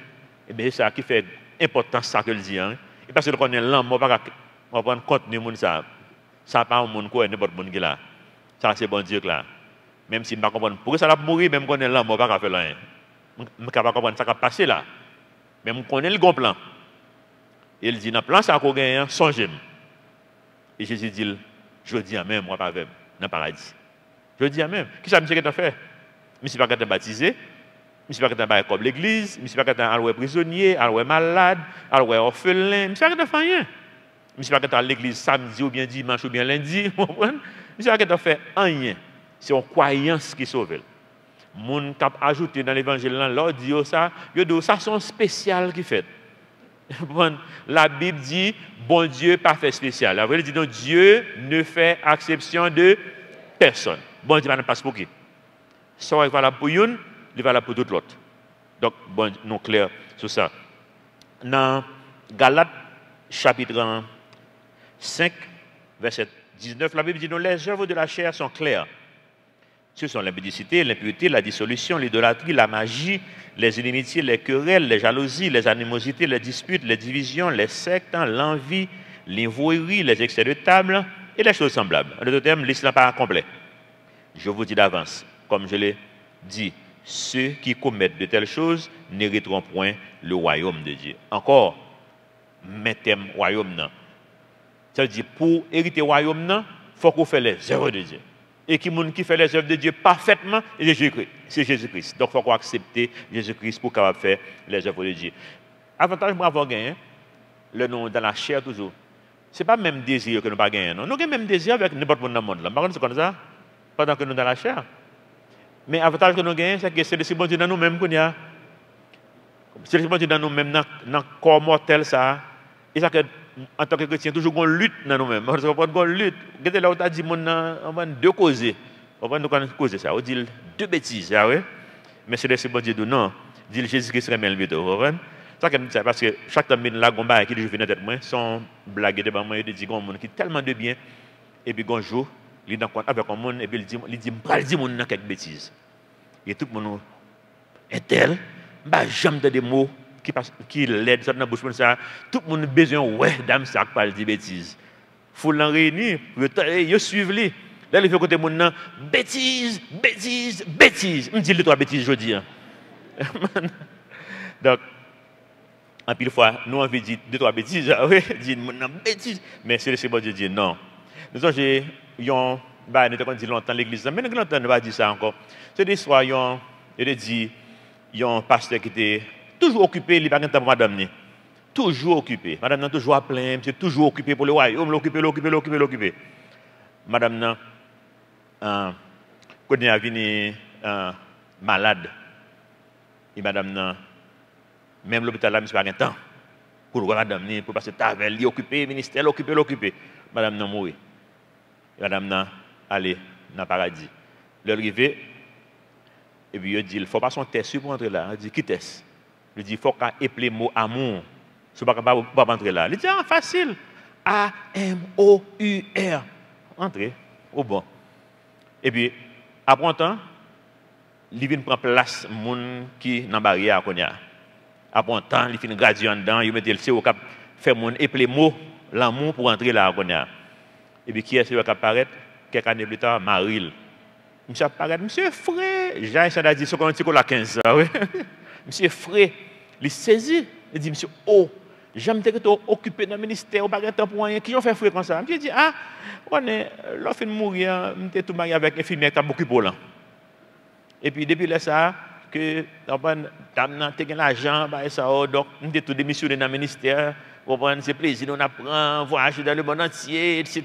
Et bien c'est ça qui fait important ça que le dit. Hein? Et parce que le connaît l'homme, on va prendre compte de monde ça. Ça pas un monde quoi n'importe monde qui là. Ça c'est bon Dieu là. Même si je ne comprends pas pourquoi ça va mourir, même connaît l'homme, on va pas faire rien. Je ne comprends pas ça va passer là. Mais on connaît le grand plan. Et il dit dans le plan ça qu'on gagne, songez. Et Jésus dit je dis à même moi pas avec dans le paradis. Je dis à même. Qui ça monsieur qui a fait? Monsieur pas baptisé. Monsieur pas capable comme l'église, monsieur pas capable aller prisonnier, aller malade, aller orphelin, monsieur pas capable rien. Monsieur pas capable à l'église samedi ou bien dimanche ou bien lundi, vous comprenez? Monsieur pas capable faire rien. C'est une croyance qui sauve. Moun qui a ajouté dans l'évangile là, leur dit ça, yo dit ça sont spécial qui fait. La Bible dit bon Dieu pas fait spécial. La Bible dit donc Dieu ne fait exception de personne. Bon Dieu ne passe pour qui? Ça est valable pour une, il est valable pour tout l'autre. Donc, bon, nous clair sur ça. Dans Galates, chapitre 5, verset 19, la Bible dit donc les œuvres de la chair sont claires. Ce sont l'impudicité, l'impureté, la dissolution, l'idolâtrie, la magie, les inimitiés, les querelles, les jalousies, les animosités, les disputes, les divisions, les sectes, l'envie, l'ivrognerie, les excès de table et les choses semblables. En d'autres termes, l'islam n'est pas complet. Je vous dis d'avance, comme je l'ai dit, ceux qui commettent de telles choses n'hériteront point le royaume de Dieu. Encore, mettez royaume. Ça veut dire, pour hériter le royaume, il faut qu'on fasse les œuvres de Dieu. et qui fait les œuvres de Dieu parfaitement, c'est Jésus-Christ. Donc il faut accepter Jésus-Christ pour capable faire les œuvres de Dieu. Avantage pour avoir gagné, le nom dans la chair toujours. Ce n'est pas le même désir que nous pas gagner. Nous avons le même désir avec n'importe qui dans le monde. Par contre, c'est comme ça, pendant que nous sommes dans la chair. Mais l'avantage que nous gagnons, c'est que c'est le bon Dieu dans nous-mêmes qu'on y a. C'est le bon Dieu dans nous-mêmes, dans le corps mortel, ça. Et ça que, en tant que chrétien, toujours une lutte dans nous-mêmes. Parce qu'on a une lutte. Regardez là où tu as dit, on a deux causes. On va nous causer ça. On dit deux bêtises, oui. Mais c'est le bon Dieu de non. Dit Jésus-Christ serait bien vite. Ça parce que chaque temps là gomba qui je viens tête moi son blague devant moi il dit gon monde qui tellement de bien et puis gon jour il dans compte avec un monde et puis il dit monde dans quelques bêtises et tout le monde est tel bah jamais des mots qui l'aide ça dans bouche comme ça tout le monde besoin ouais dame ça parle de bêtises faut l'en réunir yo suivre lui là il fait côté monde nan bêtises me dit les trois bêtises aujourd'hui donc en pile fois, nous avons dit deux, trois bêtises, oui, dit bêtises, mais c'est le bon Dieu dit non. Nous avons dit, nous avons dit longtemps l'église, mais nous avons pas dit ça encore. C'est des soirs, il a dit, il y a un pasteur qui était toujours occupé, il n'a pas de temps pour madame. Toujours occupé. Madame n'a toujours à plein, c'est toujours occupé pour le royaume, l'occupé. Madame n'a, quand elle est venue malade, et madame n'a, même l'hôpital là, je pas de temps pour le madame, pour passer tavel, il est occupé, ministère occupé. Madame n'a mouru. Madame n'a allé dans le paradis. Le arrivé, et puis il dit, il ne faut pas son test pour entrer là. Il dit, qui test? Il dit, il faut qu'on ait le mot amour. Si vous ne pouvez pas entrer là. Il dit, ah, facile. A-M-O-U-R. Entrez, au bon. Et puis, après un temps, il vient prendre place, moun qui dans la barrière. Après un temps, il finit gradué en dedans, il met le CO cap faire mon et les mots l'amour pour entrer là et puis qui est-ce qui apparaît quelques années plus tard Maril. Monsieur apparaît monsieur frère, Jean ça a dit ce qu'on dit la 15 oui. Monsieur frère, il saisit, il dit monsieur oh, j'aime que tu occupé dans le ministère, pas de temps pour rien, qui ont fait frère comme ça. Monsieur dit ah, on est l'offre de mourir, m'était tout marié avec infirmière qui a beaucoup pour là. Et puis depuis là ça que dame n'a pas l'argent donc on était tout démissionné dans le ministère c'est plaisir on apprend voyager dans le monde entier etc.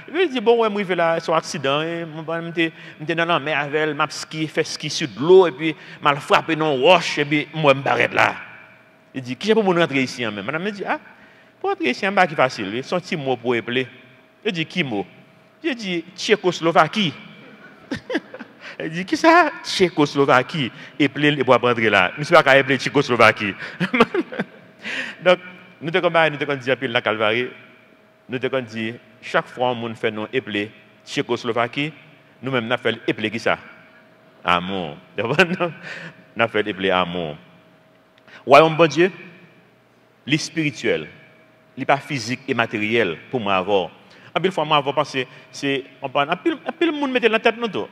Et puis il dit bon ouais moi je là son accident j'étais dans la mer avec m'a fait ski sur de l'eau et puis mal frappé dans roche et puis moi me barre là. Il dit qui j'ai pour rentrer ici même madame me dit ah pour rentrer ici en bas qui facile son petit mot pour appeler. Il dit qui mot? Je dis Tchécoslovaquie. Il dit, qui ça? Tchécoslovaquie. Et puis, il va prendre là. Je ne sais pas qu'à appeler Tchécoslovaquie. Donc, nous te dit, après la Calvarie, nous te dit, chaque fois que nous faisons appeler Tchécoslovaquie, nous-mêmes, nous faisons appeler qui ça? Amour. Nous faisons appeler amour. Royaume bon Dieu, les spirituel, les pas physique et matériel pour moi avoir. En pile fois, moi avoir pensé, c'est, on parle, en pile le monde mettait la tête dans tout.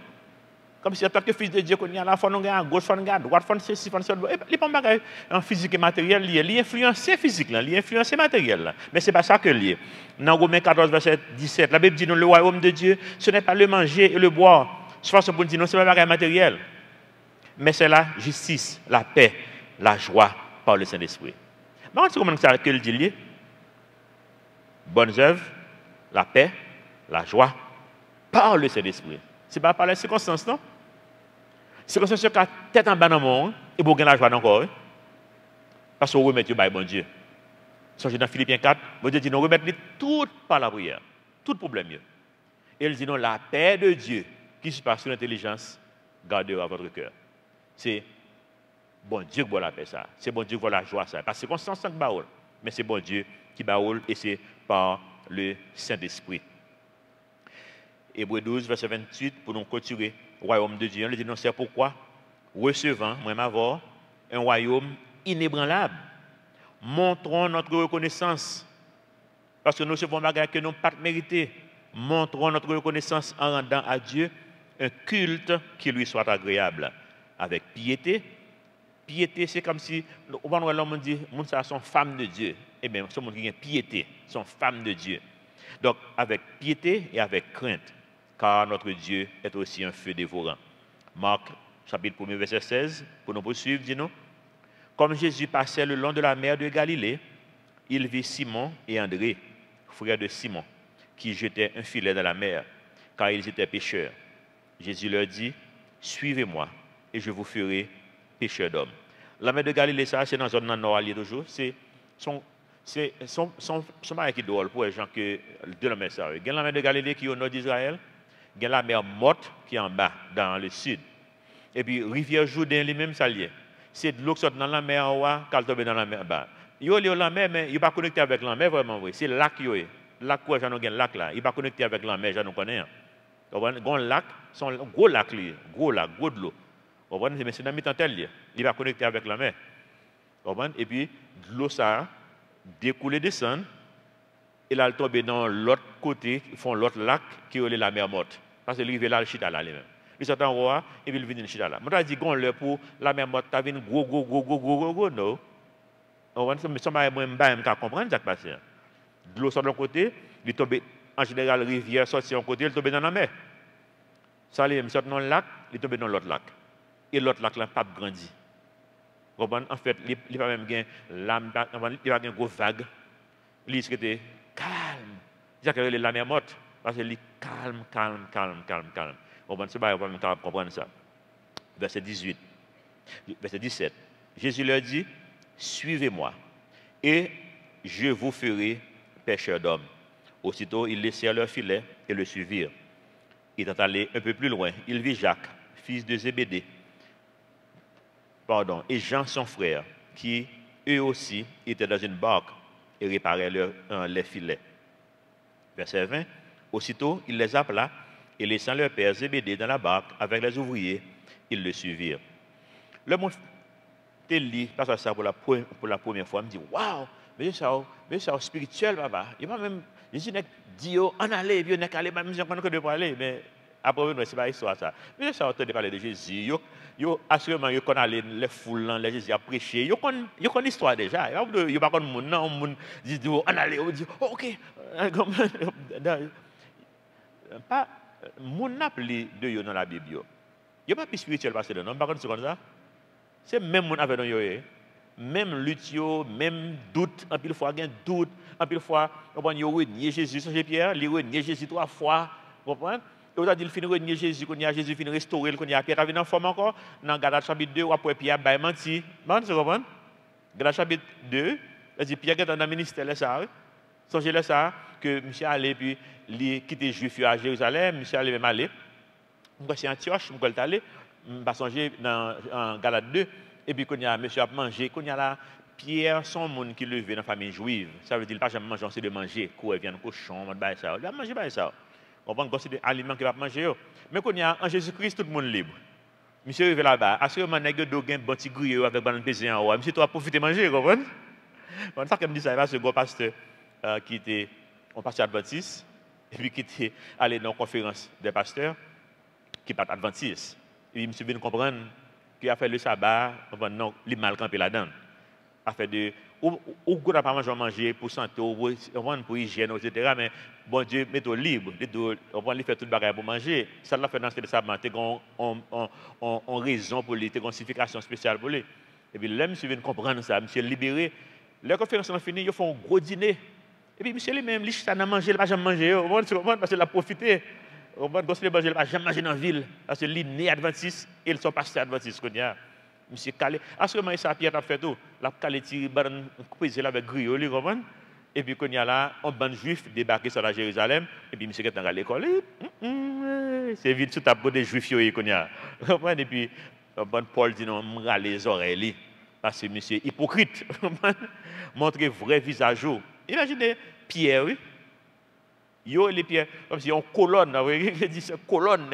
Comme si en tant que fils de Dieu, qu'on y a la fois, on a à gauche, on a à droite, on a ceci, on a cela. Et il n'y a pas en physique et matériel, il est influencé physique, il est influencé matériel. Mais ce n'est pas ça que lié. Dans Romains 14, verset 17, la Bible dit nous, le royaume de Dieu, ce n'est pas le manger et le boire. C'est façon pour dire non, ce n'est pas matériel. Mais c'est la justice, la paix, la joie par le Saint-Esprit. Mais c'est comment ça que le dit bonnes œuvres, la paix, la joie par le Saint-Esprit. Ce n'est pas par les circonstances, non? C'est comme ça que la tête en bas dans le monde, et vous avez la joie encore. Parce que vous remettez au bon Dieu. Songez dans Philippiens 4, vous Dieu dit nous remettons tout par la prière, tout problème. Et il dit non, la paix de Dieu, qui surpasse sur l'intelligence, gardera votre cœur. C'est bon Dieu qui voit la paix, ça. C'est bon Dieu qui voit la joie, ça. Parce que c'est constant qui baoule. Mais c'est bon Dieu qui baoule et c'est par le Saint-Esprit. Hébreux 12, verset 28, pour nous continuer. Royaume de Dieu. On dit non, c'est pourquoi, recevant, moi m'avoir, un royaume inébranlable. Montrons notre reconnaissance. Parce que nous recevons des choses que nous n'avons pas mérité. Montrons notre reconnaissance en rendant à Dieu un culte qui lui soit agréable. Avec piété. Piété, c'est comme si, l'homme dit, les gens sont femmes de Dieu. Eh bien, ce monde qui a piété, sont femmes de Dieu. Donc, avec piété et avec crainte. car notre Dieu est aussi un feu dévorant. Marc, chapitre 1, verset 16, pour nous poursuivre, dit-nous, comme Jésus passait le long de la mer de Galilée, il vit Simon et André, frères de Simon, qui jetaient un filet dans la mer, car ils étaient pêcheurs. Jésus leur dit, suivez-moi, et je vous ferai pêcheurs d'hommes. La mer de Galilée, ça, c'est dans la zone nord, toujours. C'est son mari qui est drôle pour les gens que de la mer, ça. Il y a la mer de Galilée qui est au nord d'Israël, il y a la mer morte qui est en bas, dans le sud. Et puis, rivière Jourdain, lui-même, ça lié. C'est de l'eau qui sort dans la mer en haut, qu'elle tombe dans la mer en bas. Il y a la mer, mais il n'est pas connecté avec la mer, vraiment, oui. C'est le lac, il y a. Lac, quoi, j'en ai un lac là. Il n'est pas connecté avec la mer, j'en connais un. Un lac, c'est un gros lac, gros de l'eau. Mais c'est dans le mi-temps tel, il va connecter avec la mer. Et puis, l'eau, ça découle et descend. Et là, elle tombe dans l'autre côté, ils font l'autre lac qui est la mer morte. Parce que l'arrivée là, le chita là, lui-même. Il sort en roi, et puis il vient le chita là. Moi, je dis, l'heure pour la mer morte, tu as vu gros, non? Mais ça m'a comprendre ce qui passe. De l'eau sort de l'autre côté, il tombe, en général, la rivière sort de l'autre côté, il tombe dans la mer. Ça, il sort dans le lac, il tombe dans l'autre lac. Et l'autre lac là, pas grandi. En fait, il va même gagner l'âme, il va gagner une grosse vague. Il était calme. C'est-à-dire que la mer morte, parce qu'il est calme. C'est pas on va comprendre ça. Verset 18, verset 17. Jésus leur dit, suivez-moi, et je vous ferai pêcheurs d'hommes. Aussitôt, ils laissèrent leur filet et le suivirent. Étant allé un peu plus loin, il vit Jacques, fils de Zébédée, et Jean, son frère, qui eux aussi étaient dans une barque et réparaient les filets. Verset 20. Aussitôt, il les appela et laissant leur père Zébédée dans la barque avec les ouvriers, ils le suivirent. Le monde lit, parce que ça pour la première fois, me dit waouh, mais c'est spirituel, papa. Il va même, Jésus n'a dit en aller, puis on n'a qu'à aller, même si on ne peut pas aller, mais après, c'est pas histoire ça. Mais ça, on entend parler de Jésus. Assurément, ils connaissent les foules, les Jésus a prêché. Ils connaissent l'histoire déjà. Ils ne pas comme le monde dit on allait, on dit ok. Pas mon appelé de yo dans la Bible. Il n'y a pas plus spirituel parce que non, par contre c'est comme ça. C'est même mon avec yo. Même lutte, même doute, en pile fois gain doute, en pile fois on yo renier Jésus, Saint Pierre, il renier Jésus 3 fois, comprendre? Et on a dit, il finit renier Jésus, qu'on y a Jésus finit restaurer, qu'on y a Pierre, t'as vu dans forme encore, dans Galates chapitre 2, ou après Pierre, bah, menti. Bon, tu comprends? Galates chapitre 2, il dit, Pierre est dans le ministère, là, ça, songez là, ça, que monsieur allait, puis, il quittait Juif à Jérusalem, monsieur allait même aller. Moi, c'est Antioche, je vais aller, je vais songer dans Galates 2, et puis, qu'on y a monsieur a mangé, qu'on y a là, Pierre, son monde qui levé dans la famille juive, ça veut dire, pas jamais manger, c'est de manger, quoi, il vient de cochon, ça, il va manger, ça. On va c'est des aliments qu'il va manger. Mais quand il y a en Jésus-Christ, tout le monde libre. Monsieur arrive là-bas, assurément, il y a un petit grillé avec un baiser en haut. Monsieur, tu vas profiter de manger, vous comprenez? C'est ça que me dit ça, c'est un pasteur qui était un pasteur adventiste, et puis qui était allé dans une conférence des pasteurs qui partent adventistes. Et puis, monsieur vient comprendre qu'il a fait le sabbat, non, il est mal campé là-dedans. A fait de ou qu'on n'a pas manger pour santé, pour hygiène, etc. Mais bon Dieu, mets-toi libre. On va lui faire tout le bagage pour manger. Ça l'a fait dans ce sabbat. Tu as raison pour lui, tu as une signification spéciale pour lui. Et puis là, monsieur vient comprendre ça, monsieur libéré. La conférence est finie, ils font un gros dîner. Et puis monsieur lui-même, il n'a pas mangé, il n'a pas jamais mangé. Parce qu'il a profité. Il n'a pas jamais mangé dans la ville. Parce qu'il est né adventiste et ils sont passés adventistes. Monsieur Calé, assurément, ça Pierre a fait tout. La Calé tire là avec griot, vous comprenez? Et puis, quand il y a là, un ban juif débarqué sur la Jérusalem, et puis, monsieur est dans l'école, c'est vite sous tableau des juifs, qu'on y a. Et puis, Paul dit non, m'ra les oreilles, parce que monsieur hypocrite, montrer vrai visage. Imaginez Pierre, oui. Yo, les Pierre, comme si on colonne, il dit c'est colonne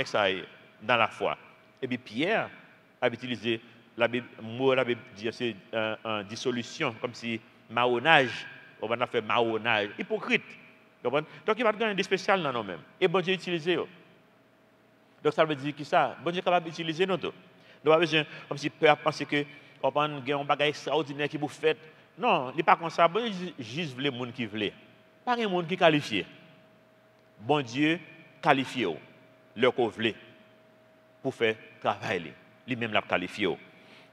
dans la foi. Et puis, Pierre a utilisé. La Bible dit c'est une dissolution, comme si marronnage, on va faire marronnage, hypocrite. Donc il va gagner des spéciales dans nous-mêmes. Et bon Dieu utilise. Donc ça veut dire que ça, bon Dieu est capable d'utiliser nous tous. Nous avons besoin, comme si peur penser que on va un bagage extraordinaire qui vous fait. Non, il n'est pas comme ça. Bon Dieu juste les gens qui veulent. Pas les gens qui qualifient. Bon Dieu qualifie. leur voulait pour faire travail. Lui-même l'a qualifié.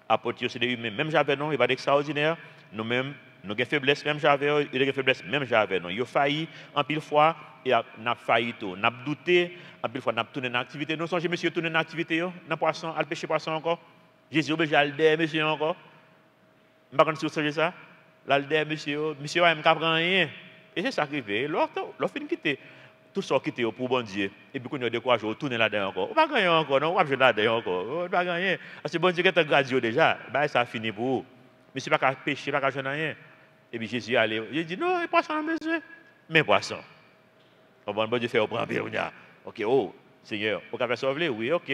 Apôtre, c'est des humains, même j'avais non, il va d'extraordinaire. Nous-mêmes, nous avons faiblesse, même j'avais, il a faiblesse, même j'avais non. Il a failli en pile fois et n'a failli tout. N'a douté, en pile fois n'a tourné dans l'activité. Nous songez, monsieur, tourner dans l'activité, dans poisson, à pêcher poisson encore. Jésus obligé à le monsieur encore. Je ne sais pas si vous savez ça. Là, monsieur, monsieur, il ne comprend rien. Et c'est ça qui fait. L'autre fin quitter. Tout ça quitter pour bon Dieu. Et puis, quand on a découragé, on tourne là-dedans encore. On ne va pas gagner encore, non? On va pas jouer là-dedans encore. On ne va pas gagner. Parce que bon Dieu qui est gracieux déjà, ben, ça a fini pour vous. Monsieur, pas qu'à pécher, pas qu'à jouer rien. Et puis, Jésus est allé. Il dit, non, les poissons ont besoin. Mais poissons. On va bon Dieu faire au prendre. Ok, oh, Seigneur, vous avez sauvé? Oui, ok.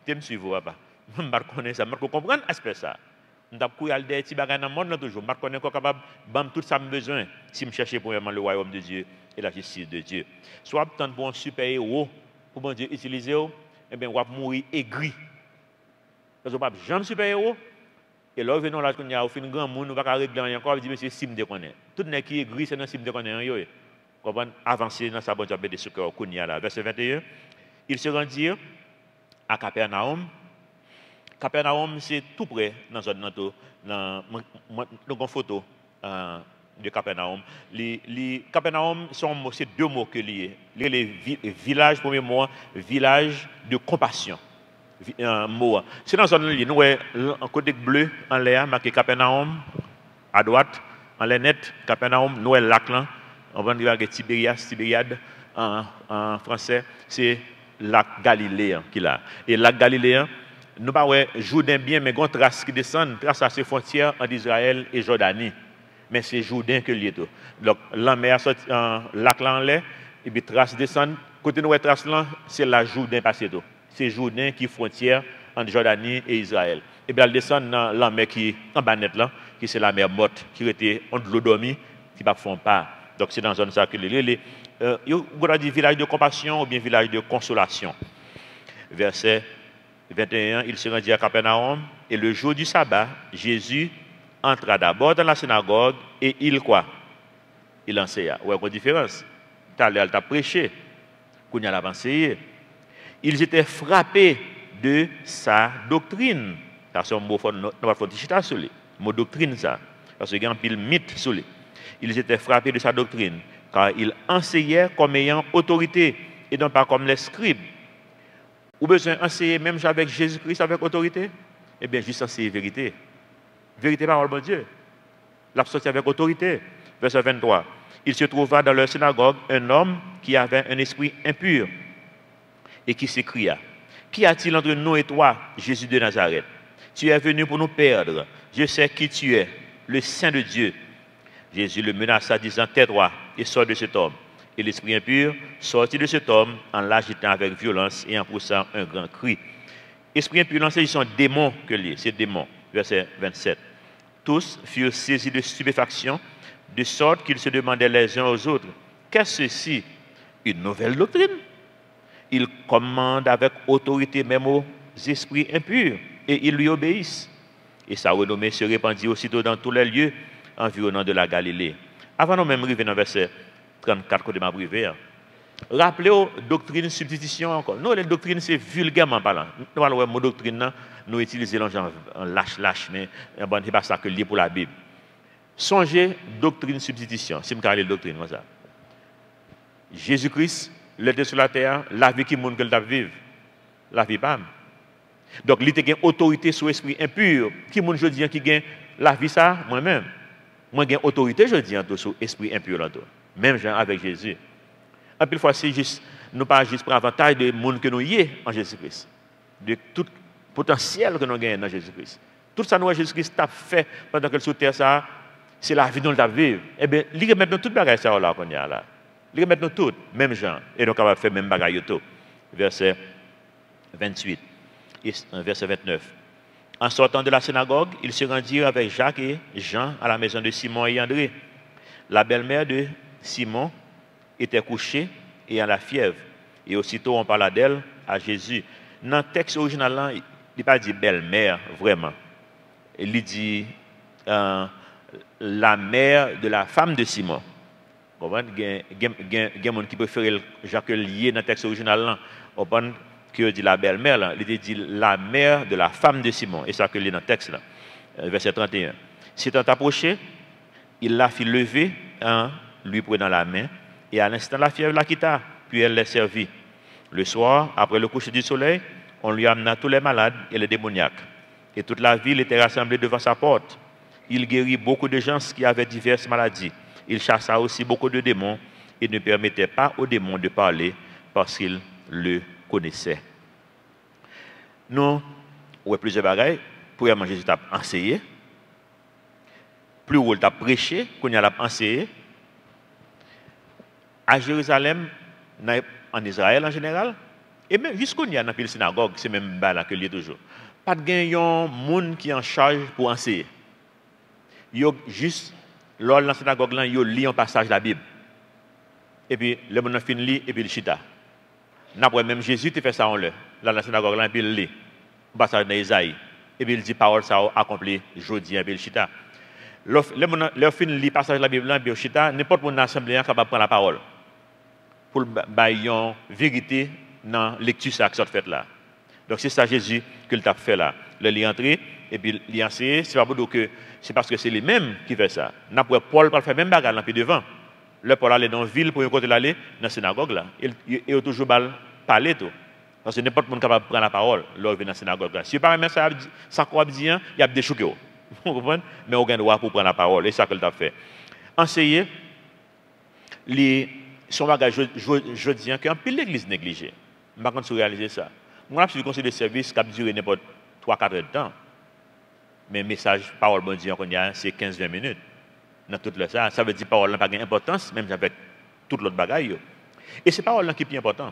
Tu me suis, papa. Je ne connais ça, je ne comprends pas l'aspect ça. Je vais des petits bagages dans le monde toujours. Je connais qu'on est capable de tout ça besoin si je cherche premièrement le royaume de Dieu et la justice de Dieu. Soit tant pour un super héros, pour bon Dieu utiliser, eh bien, on va mourir aigri. Parce qu'on ne peut pas jamais super héros. Et là, venons là, quand il y a un grand monde, on ne va pas régler rien encore, on dit, monsieur, si me déconne. Tout le monde qui est aigri, c'est dans si me déconne. On va avancer dans sa bonne job de ce cœur qu'on y a là. Verset 21. Ils se rendirent à Capernaum. Capernaum, c'est tout près dans zone dans une photo de Capernaum. Capernaum, c'est deux mots que liés. Les villages, premier mot, village de compassion. C'est dans zone où nous un côté bleu en l'air, marqué Capernaum, à droite, en l'air net, Capernaum, nous lac là. On va dire Tibériade en français, c'est lac Galiléen qu'il a. Et lac Galiléen, nous pas Jourdain bien, mais une trace qui descend, trace à ses frontières entre Israël et Jordanie. Mais c'est Jourdain que lié tout. Donc la mer sorti lac là en l'air, et puis trace descend, côté nous trace là, c'est la Jourdain passé tout. C'est Jourdain qui frontière entre Jordanie et Israël. Et bien elle descend dans la mer qui en bas net là, qui c'est la mer morte, qui était entre l'eau dormie, qui ne font pas. Donc c'est dans une zone ça que les on dit village de compassion ou bien village de consolation. Verset 21, il se rendit à Capernaum et le jour du sabbat, Jésus entra d'abord dans la synagogue et il quoi? Il enseigna. Ouais, quoi différence? Il a prêché, il a enseigné. Ils étaient frappés de sa doctrine. C'est un mot sur lui. Mot doctrine ça. Parce qu'il y a un pile mythe sur lui. Ils étaient frappés de sa doctrine, car il enseignait comme ayant autorité et non pas comme les scribes. Ou besoin d'enseigner même avec Jésus-Christ avec autorité? Eh bien, juste enseigner vérité. Vérité parole de Dieu. L'absorption avec autorité. Verset 23. Il se trouva dans leur synagogue un homme qui avait un esprit impur et qui s'écria: Qu'y a-t-il entre nous et toi, Jésus de Nazareth? Tu es venu pour nous perdre. Je sais qui tu es, le Saint de Dieu. Jésus le menaça, disant: Tais-toi et sors de cet homme. Et l'esprit impur sortit de cet homme en l'agitant avec violence et en poussant un grand cri. Esprit impur, ils sont démons que liés, c'est démons. Verset 27. Tous furent saisis de stupéfaction, de sorte qu'ils se demandaient les uns aux autres: Qu'est-ce ceci? Une nouvelle doctrine? Il commande avec autorité même aux esprits impurs, et ils lui obéissent. Et sa renommée se répandit aussitôt dans tous les lieux environnant de la Galilée. Avant nous même arriver dans le verset 34 côté ma privé. Rappelez-vous doctrine substitution encore. Nous les doctrines c'est vulgairement parlant. Nous parlons de doctrine nous utilisons en lâche mais bon c'est pas ça que lié pour la Bible. Songez doctrine substitution. Si me parle de doctrine comme ça. Jésus-Christ l'était sur la terre, la vie qui monde que le vivre. La vie pas. Donc il a une autorité sur l'esprit impur. Qui monde je dis qui gagne la vie ça moi-même. Moi, j'ai autorité, je dis, sur l'esprit impur. Même genre avec Jésus. En plus, c'est juste, nous pas juste pour avantage de monde que nous y est en Jésus-Christ. De tout potentiel que nous gagnons dans Jésus-Christ. Tout ça, nous, Jésus-Christ a fait pendant que sur terre, ça, c'est la vie dont nous avons vécu. Eh bien, il remet nous toute bagaille ça là qu'on y a là. Il remet nous tout, même gens. Et nous avons fait même bagaille tout. Verset 28 et verset 29. En sortant de la synagogue, ils se rendirent avec Jacques et Jean à la maison de Simon et André. La belle-mère de Simon était couchée et à la fièvre. Et aussitôt on parla d'elle à Jésus. Dans le texte original, il n'a pas dit belle-mère, vraiment. Il dit la mère de la femme de Simon. Il y a des gens qui préfèrent Jacques lié dans le texte original. que dit la belle-mère, là, il dit la mère de la femme de Simon. Et ça que lit dans le texte, là, verset 31. S'étant approché, il la fit lever, lui prenant la main, et à l'instant la fièvre la quitta, puis elle les servit. Le soir, après le coucher du soleil, on lui amena tous les malades et les démoniaques. Et toute la ville était rassemblée devant sa porte. Il guérit beaucoup de gens qui avaient diverses maladies. Il chassa aussi beaucoup de démons et ne permettait pas aux démons de parler parce qu'ils le connaissaient. Nous, avons plusieurs bagailles. Premièrement, Jésus t'a enseigné. Plus haut, il t'a prêché, qu'on y a enseigné. À Jérusalem, en Israël en général, et même jusqu'où il y a dans la synagogue, c'est même là que lié toujours. Pas de gagnant monde qui est en charge pour enseigner. Yo juste lors de la synagogue là, yo lit un passage de la Bible. Et puis le monde fin lit et puis il chita. N'après même Jésus te fait ça en là dans la synagogue là, et puis il lit un passage d'Ésaïe et puis il dit parole ça accompli jeudi et puis il chita. Le monde fin lit passage de la Bible là et puis il chita, n'importe mon assemblée capable prendre la parole pour bailler une vérité dans la lecture ça qui sort fait là. Donc c'est ça Jésus que t'a fait là. Il est entré et puis il a enseigné, c'est pas pour dire que c'est parce que c'est les mêmes qui fait ça. N'après Paul pas faire même bagarre là puis devant. Le Paul allait dans la ville pour un côté l'aller dans la synagogue là. Il a toujours parler tout. Parce que n'importe qui capable de prendre la parole lors de la synagogue là. Si pas même ça quoi dire, il y a des chocs. Vous comprenez? Mais aucun droit pour prendre la parole et c'est ça qu'il t'a fait. Enseigner son bagage je dis qu'un pile l'église négligée. Par contre, si réaliser ça. Moi, je conseil de service qui a duré n'importe 3-4 heures de temps. Mais le message, parole bon Dieu, c'est 15-20 minutes. Dans tout ça, ça veut dire que parole n'a pas d'importance, même avec toute l'autre bagaille. Et c'est parole qui est plus important.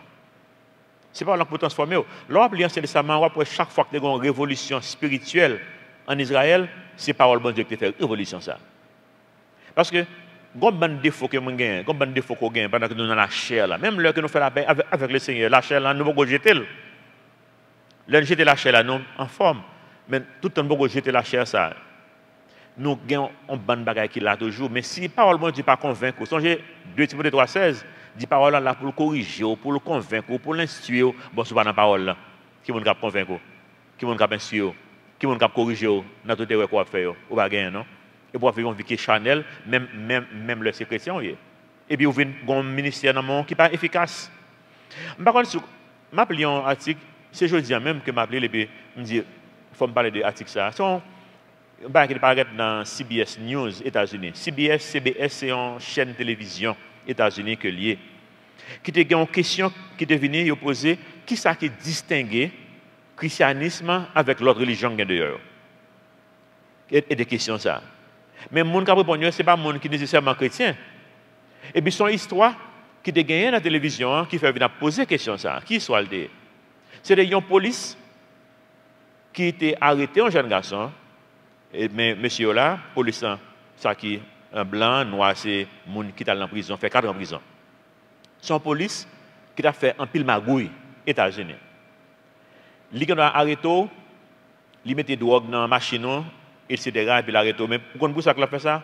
C'est parole qui peut transformer. Lorsque l'Ancien Testament, chaque fois qu'il y a une révolution spirituelle en Israël, c'est parole bon Dieu qui fait révolution ça. Parce que, il y a un défaut que nous avons, pendant que nous avons la chair là. Même lorsque nous faisons la paix avec le Seigneur, la chair là, nous ne pouvons pas jeter. Là, jeter la chair là, nous en forme. Mais tout le temps, nous pouvons jeter la chair ça. Nous avons un bon bagage qui l'a toujours. Mais si parole bon Dieu pas convaincre, songez 2 Timothée 3,16, dit parole là pour le corriger, pour le convaincre, pour l'instruire. Bon, ce n'est pas dans la parole là. Qui est capable de convaincre? Qui est capable d'instruire? Qui est capable de corriger? Dans tout ce qu'on fait, ou pas gagner, non? Et pour faire une vie qui est chanel, même le chrétien. Et puis, vous avez un ministère dans le monde qui n'est pas efficace. Par contre, je m'appelle un article, c'est jeudi même que je m'appelle et puis je me dis, il faut me parler de l'article ça. C'est un qui apparaît dans CBS News, États-Unis. CBS, c'est une chaîne de télévision États-Unis que lié. Qui te une question qui te venait poser, qui ça qui distingue le christianisme avec l'autre religion qui est dehors? Et des questions ça. Mais le monde qui répond, ce n'est pas le monde qui est nécessairement chrétien. Et puis son histoire qui a gagné dans la télévision, qui fait venir poser question ça. Qui soit le c'est des police qui était arrêté un jeune garçon. Et, mais monsieur là, police, ça qui est blanc, noir, c'est le monde qui est en prison, fait 4 ans en prison. Son police qui a fait un pile magouille, États-Unis. Il a arrêté, il mettait drogue dans la machine, etc. Et puis il a arrêté. Mais pourquoi ça qu'il a fait ça?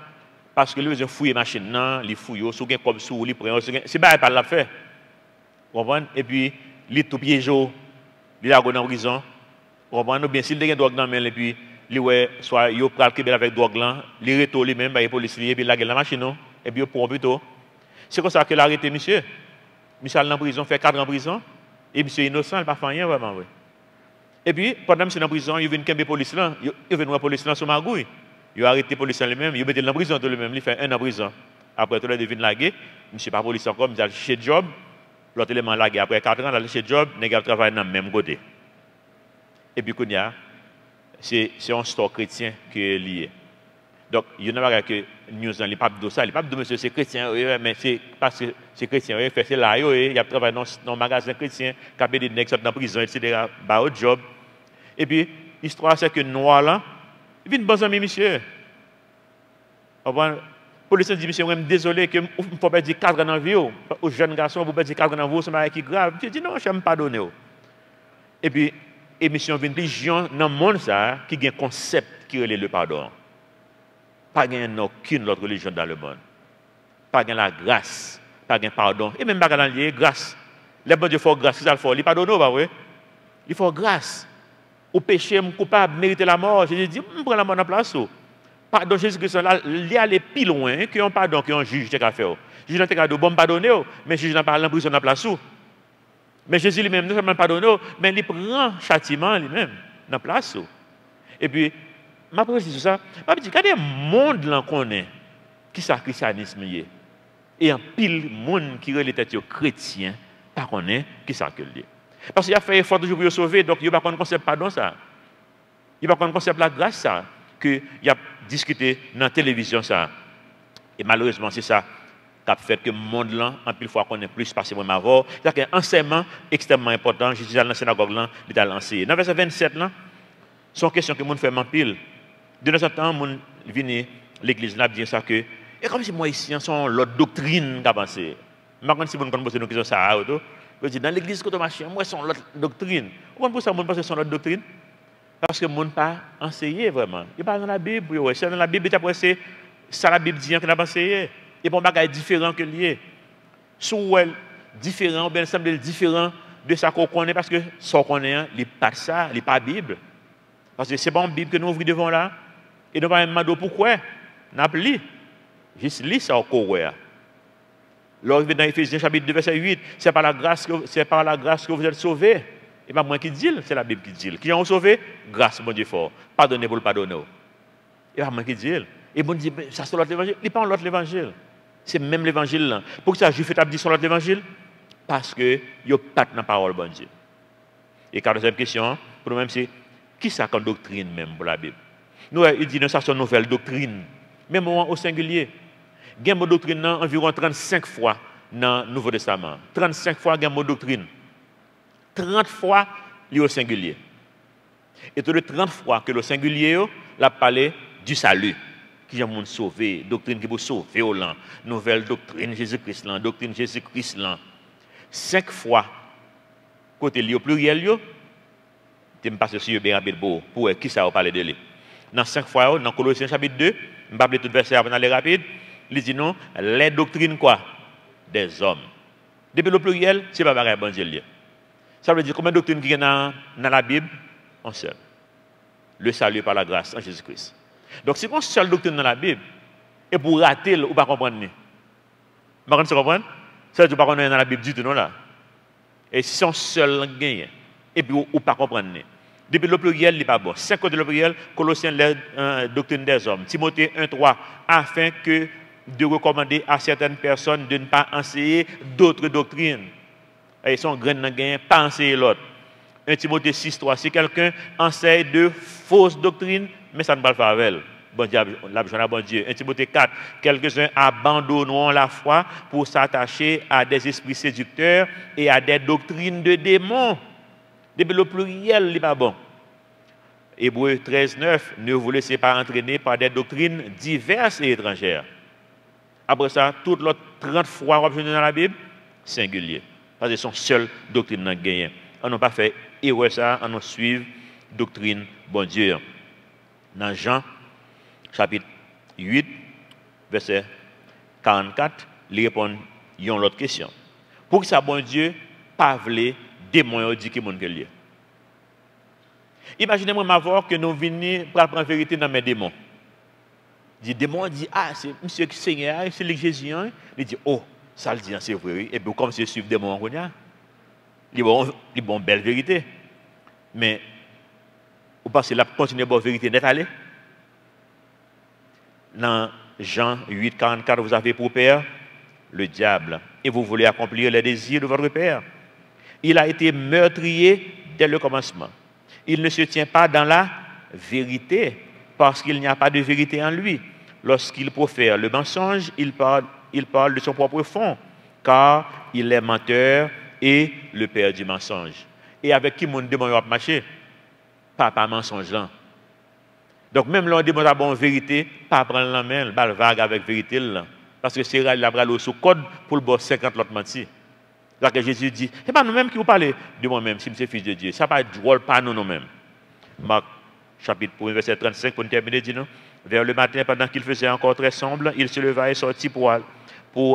Parce que lui, il a fouillé la machine, il fouille, il a comme sous, il prend, c'est pas il l'a fait. Vous comprenez? Et puis, il tout piégé, il a dans la prison. Vous comprenez? Bien, s'il a une drogue dans la main, et puis, soit il a pris avec drogue là, il retourne lui-même, il police, et puis il a la machine, et puis il prend plutôt. C'est comme ça qu'il a arrêté, monsieur. Monsieur est en prison, fait 4 ans en prison, et monsieur est innocent, il n'a pas fait rien vraiment. Oui. Et puis, pendant que monsieur est en prison, il vient de la police là, il vient de la police là sur magouille. Il a arrêté la police lui-même, il a mis en prison tout lui-même, il fait 1 an en prison. Après, tout le monde devine laguer, monsieur pas police encore, il a cherché job, l'autre élément lagué. Après 4 ans, il a cherché job, il a travaillé dans le même côté. Et puis, c'est un store chrétien qui est lié. Donc, il y a pas que nous dans les papes de ça, les papes de monsieur c'est chrétien, mais c'est parce que c'est chrétien, il fait c'est là, il a travaillé dans un magasin chrétien, il a des nègres dans la prison, etc. Bah au job. Et puis, l'histoire c'est que noir là, il vient de bon ami monsieur. Le policier dit monsieur, désolé que vous ne pouvez pas dire 4 ans dans la vie, aux jeunes garçons, vous ne pouvez pas dire 4 ans dans la vie, c'est un qui grave. Je dis non, je ne vais pas pardonner. Et puis, émission vient de gens dans le monde ça, qui a un concept qui relève le pardon. Pas aucune autre religion dans le monde. Pas la grâce, pas de pardon. Et même pas dans la grâce. Les bon Dieu font grâce, ça le faut. Il pardonne, pas oui. Il faut grâce. Au péché, coupable, mériter la mort. Jésus dit, je prends la mort en place. Pardon, Jésus-Christ, il est allé plus loin qu'un pardon qu'un juge n'a fait. Le juge n'a pas de bon pardonner, mais le juge n'a pas l'impression de place. Mais Jésus lui-même, non seulement pardonne, mais il prend châtiment lui-même dans la place. Et puis, ma précise sur ça, je dis, regardez le monde qu'on est, qui est le christianisme. Et un pile monde qui est les têtes chrétiens, pas qu'on est, qui est que lié. Parce qu'il a fait effort toujours pour le sauver, donc il n'y a pas de concept pardon ça. Il n'y a pas de concept la grâce ça, qu'il a discuté dans la télévision ça. Et malheureusement, c'est ça qui a fait que le monde là, en pile fois qu'on est plus passé moins avant. C'est-à-dire qu'un enseignement extrêmement important, je suis dans la synagogue là, il a lancé. Dans le verset 27 là, c'est une question que le monde fait en pile. De temps en temps, le monde vient l'église là dire ça que, et comme si moi ici, sont l'autre doctrine qui a pensé. Maintenant, si vous connaissez nos questions ça, dans l'église que tu moi, c'est l'autre doctrine. Pourquoi ça, mon pense que c'est l'autre doctrine? Parce que le monde n'a pas enseigné vraiment. Il parle dans la Bible. C'est dans la Bible, c'est ça la Bible dit qu'il n'a pas enseigné. Et pour bagage différent que lié. Soit différent, ou bien semble différent de ça qu'on connaît, parce que ce qu'on connaît, il n'est pas ça, il n'est pas la Bible. Parce que c'est pas une Bible que nous ouvrons devant là. Et nous ne pouvons pas demander pourquoi. Nous avons lu. Juste lu ça au courant. Lorsque dans Éphésiens chapitre 2, verset 8, c'est par la grâce que vous êtes sauvés. Et pas moi qui dis, c'est la Bible qui dit. Qui ont sauvé? Grâce, mon Dieu fort. Pardonnez pour le pardonner. Et pas moi qui dis. Et bon dit, ça c'est l'autre évangile. Il n'est pas l'autre évangile. C'est même l'évangile là. Pour que ça juif est dit sur l'autre évangile? Parce que il n'y a pas de parole, bon Dieu. Et 14e question, pour nous-mêmes, c'est qui ça comme doctrine même pour la Bible? Nous, il dit, ça c'est une nouvelle doctrine. Même au singulier. Il y a une doctrine environ 35 fois dans le Nouveau Testament. 35 fois, il y a une doctrine. 30 fois, il y a au singulier. Et tous les 30 fois que le singulier, il a parlé du salut. Qui est monde sauvé, doctrine qui peut sauver au land. Nouvelle doctrine Jésus-Christ, doctrine Jésus-Christ. 5 fois, côté lié au pluriel, je me passe sur bien rapide pour qui ça va parler de lui. Dans 5 fois, dans Colossiens chapitre 2, je ne vais pas parler tout verset avant d'aller rapide. Il dit non, les doctrines quoi? Des hommes. Depuis le pluriel, ce n'est pas pareil, bon Dieu. Ça veut dire combien de doctrines qui y a dans la Bible? Un seul. Le salut par la grâce en Jésus-Christ. Donc, si on a une seule doctrine dans la Bible, et pour rater, ou pas comprendre. Vous comprenez? Ça veut dire qu'on est dans la Bible du tout, non là. Et si on seul gagne, et puis ou pas comprendre. Depuis le pluriel, il n'est pas bon. 5 côtés le pluriel, Colossiens, la doctrine des hommes. Timothée 1,3, afin que de recommander à certaines personnes de ne pas enseigner d'autres doctrines. Et ils sont graines dans gain, pas enseigner l'autre. 1 Timothée 6,3, si quelqu'un enseigne de fausses doctrines, mais ça ne va pas faire avec elle. Bon Dieu, la bon Dieu. 1 Timothée 4, quelques-uns abandonneront la foi pour s'attacher à des esprits séducteurs et à des doctrines de démons. Depuis le pluriel, il n'est pas bon. Hébreux 13,9, ne vous laissez pas entraîner par des doctrines diverses et étrangères. Après ça, toutes les 30 fois dans la Bible, singulier. Parce que c'est son seule doctrine dans le gain. On n'a pas fait erreur ça, on a suivi doctrine, bon Dieu. Dans Jean, chapitre 8, verset 44, il répond à une autre question. Pour que ça, bon Dieu, pas voulait démon dit que mon lié. Imaginez-moi m'avoir que nous venons pour prendre vérité dans mes démons. Le démon dit, ah, c'est monsieur Seigneur, c'est le Jésus. Il dit, oh, ça le dit, c'est vrai. Et puis comme c'est suivre démon, il y a une belle vérité. Mais, vous pensez que la continuer bonne vérité n'est allée? Dans Jean 8, 44, vous avez pour père le diable. Et vous voulez accomplir les désirs de votre père. Il a été meurtrier dès le commencement. Il ne se tient pas dans la vérité, parce qu'il n'y a pas de vérité en lui. Lorsqu'il profère le mensonge, il parle de son propre fond, car il est menteur et le père du mensonge. Et avec qui mon démon va marcher? Pas mensonge là. Donc même là, on demande la bonne vérité, pas prendre la main, le vague avec vérité là. Parce que c'est la bras sous code pour le boss 50 l'autre menti. Là que Jésus dit, c'est pas nous-mêmes qui vous parlez de moi-même, si je suis fils de Dieu. Ça pas être drôle, pas nous-mêmes. Marc, chapitre 1, verset 35, pour terminer, dit nous, vers le matin, pendant qu'il faisait encore très sombre, il se leva et sortit pour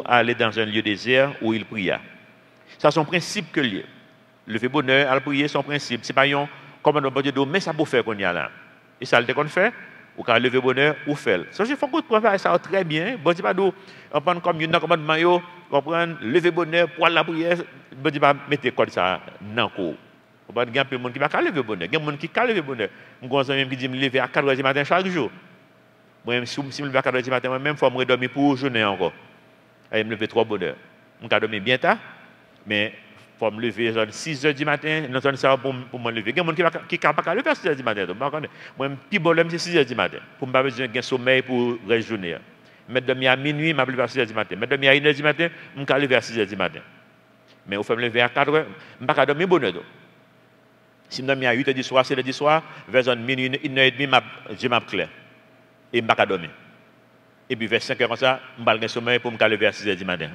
aller dans un lieu désert où il pria. C'est son principe que lié. Lever bonheur, à prier, son principe. Ce n'est pas un commandement de Dieu, mais ça peut faire qu'on y a là. Et ça, le qu'on fait, ou quand lever bonheur, ou faire. Ça, je faut qu'on travaille ça très bien. Bon, c'est pas d'où, on prend comme une commandement, on prend lever bonheur, pour la prière, bon, c'est pas mettre comme ça dans le cours. Il y a des gens qui ne peuvent pas lever bonheur. Il y a des gens qui peuvent lever bonheur. Je suis un qui dit me lever à 4 h du matin chaque jour. Moi, si je me lève à 4 h du matin, moi-même, il faut me dormir pour journée encore. Et je me lever 3 bonheurs. Je peux dormir bien tard, mais il faut me lever à 6 h du matin, non ça pour me lever. Il y a des gens qui ne peuvent pas lever à 6 h du matin. Moi, le plus bon c'est 6 h du matin. Pour ne pas besoin de sommeil pour la journée. Je dormir à minuit, je me lever à 6 h du matin. Je dormir à 1 h du matin, je peux lever à 6 h du matin. Mais il faut me lever à 4 h, je ne peux pas dormir bonheur. Si je dormir à 8 h du soir, 7 h du soir, vers minuit, 1 h 30, je m'appelle clair. Et je ne peux pas dormir. Et puis vers 5 h comme ça, je vais sommeil pour me lever à 6 h du matin.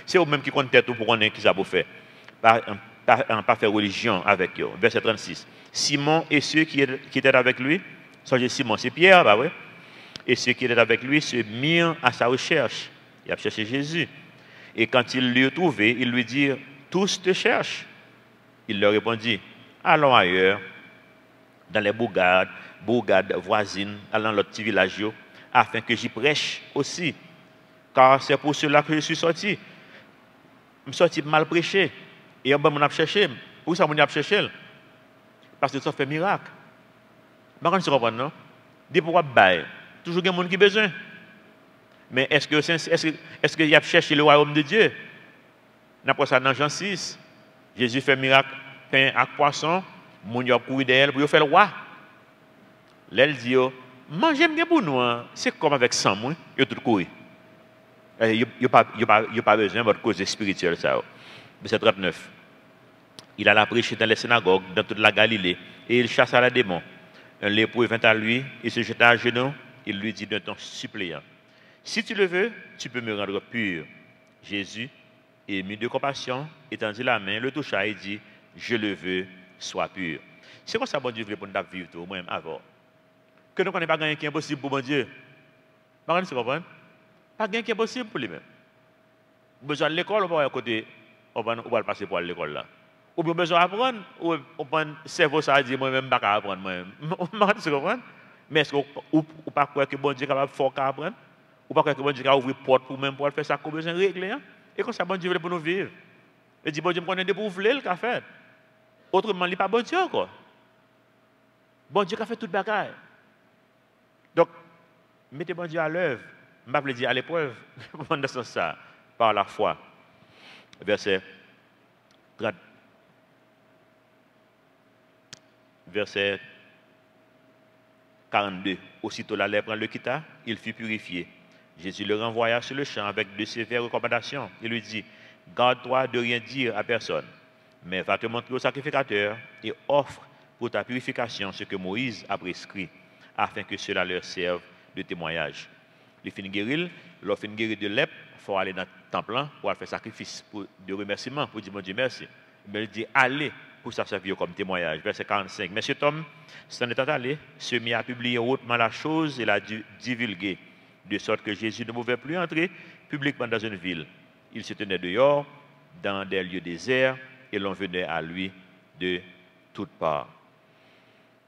C'est eux-mêmes qui comptent tête pour qu'on ait qui ça pour faire. Pas faire religion avec eux. Verset 36. Simon et ceux qui étaient avec lui, Simon, c'est Pierre, bah ouais. Et ceux qui étaient avec lui se mirent à sa recherche. Il a cherché Jésus. Et quand ils l'eurent trouvé, ils lui dirent, tous te cherchent. Il leur répondit, allons ailleurs, dans les bourgades voisines, allons dans l'autre petit village, afin que j'y prêche aussi. Car c'est pour cela que je suis sorti. Je suis sorti mal prêcher. Et on m'a cherché. Où ça m'a cherché? Parce que ça fait miracle. Par contre, tu comprends, non? Dis pourquoi bail. Toujours il y a des gens qui ont besoin. Mais est-ce qu'il y a cherché le royaume de Dieu? D'après ça, dans Jean 6, Jésus fait miracle, pain à poisson, moun yo couru d'elle pour faire le roi. L'elle dit, mangez bien pour nous, c'est comme avec 100 moun, yo tout courir. Il n'y a pas besoin de votre cause spirituelle. Verset 39. Il alla prêcher dans les synagogues, dans toute la Galilée, et il chassa les démons. Un lépreux vint à lui, il se jeta à genoux, il lui dit d'un ton suppliant, si tu le veux, tu peux me rendre pur. Jésus, ému de compassion, étendit la main, le toucha et dit, je le veux, sois pur. C'est quoi ça, bon Dieu, pour nous vivre tout, moi-même, avant? Que nous ne connaissons pas rien qui est impossible pour bon Dieu. Vous comprenez? Pas rien qui est possible pour lui-même. Besoin de l'école, on va à côté, on va passer pour l'école là. Ou bien besoin d'apprendre, ou on prend le cerveau, ça dit moi-même, je ne vais pas apprendre moi-même. Vous comprenez? Mais est-ce que vous ne pas croire que bon Dieu est capable de faire apprendre? Ou pas croire que bon Dieu a ouvert la porte pour même pour faire ça qu'on a besoin de régler? Et comme ça, bon Dieu veut pour nous vivre. Et dit bon Dieu me connaît pour vous le qu'a fait. Autrement, il n'est pas bon Dieu encore. Bon Dieu a fait toute bagaille. Donc, mettez bon Dieu à l'œuvre. Je ne vais pas dire à l'épreuve. Dans ce sens, par la foi. Verset 30. Verset 42. Aussitôt la lèpre le quitta, il fut purifié. Jésus le renvoya sur le champ avec de sévères recommandations. Il lui dit, garde-toi de rien dire à personne, mais va te montrer au sacrificateur et offre pour ta purification ce que Moïse a prescrit, afin que cela leur serve de témoignage. Les fins guérir, leur fin guérir de lèpre, il faut aller dans le temple pour faire sacrifice de remerciement, pour dire mon Dieu merci. Mais il dit, allez pour ça servir comme témoignage. Verset 45. Mais cet homme, s'en étant allé, se mit à publier hautement la chose et la divulguer, de sorte que Jésus ne pouvait plus entrer publiquement dans une ville. Il se tenait dehors, dans des lieux déserts, et l'on venait à lui de toutes parts.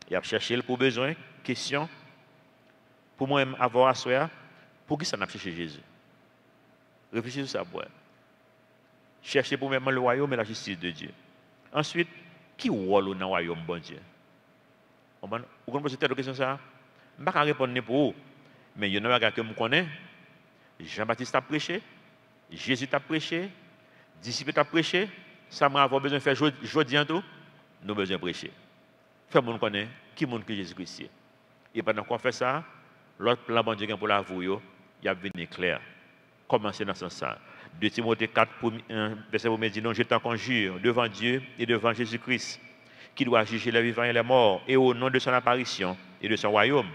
Il a cherché pour besoin, question, pour moi-même avoir à soi, pour qui ça n'a pas cherché Jésus? Réfléchissez sur ça, pour chercher pour moi-même le royaume et la justice de Dieu. Ensuite, qui rôle dans le royaume, bon Dieu? Vous comprenez cette question? Je ne vais pas répondre pour vous. Mais il y a un gars que je connais. Jean-Baptiste a prêché. Jésus a prêché. Disciples a prêché. Ça m'a avoir besoin de faire aujourd'hui en tout. Nous avons besoin de prêcher. Fait mon connaît qui monde que Jésus-Christ. Et pendant qu'on fait ça, l'autre plan bon Dieu pour la vous, il a venu clair. Commencez dans ce sens. 2 Timothée 4, verset 1 dit, non, je t'en conjure devant Dieu et devant Jésus-Christ, qui doit juger les vivants et les morts, et au nom de son apparition et de son royaume,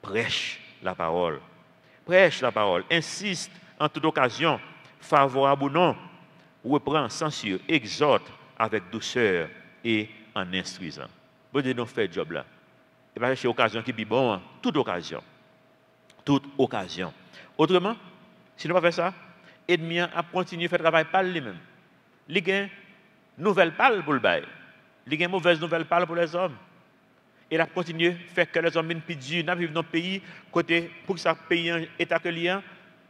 prêche la parole. Prêche la parole. Insiste en toute occasion, favorable ou non, reprend, censure, exhorte avec douceur et en instruisant. Vous devez nous faire le job là. Et pas chercher occasion qui est bon, toute occasion. Toute occasion. Autrement, si nous ne pas faire ça, l'ennemi a continué à faire le travail par lui-même. Il nouvelle parle pour le bail. Il y a une mauvaise nouvelle parle pour les hommes. Et la continue à faire que les hommes viennent plus durs, nous vivons dans le pays, côté pour que ça pays un état que lien,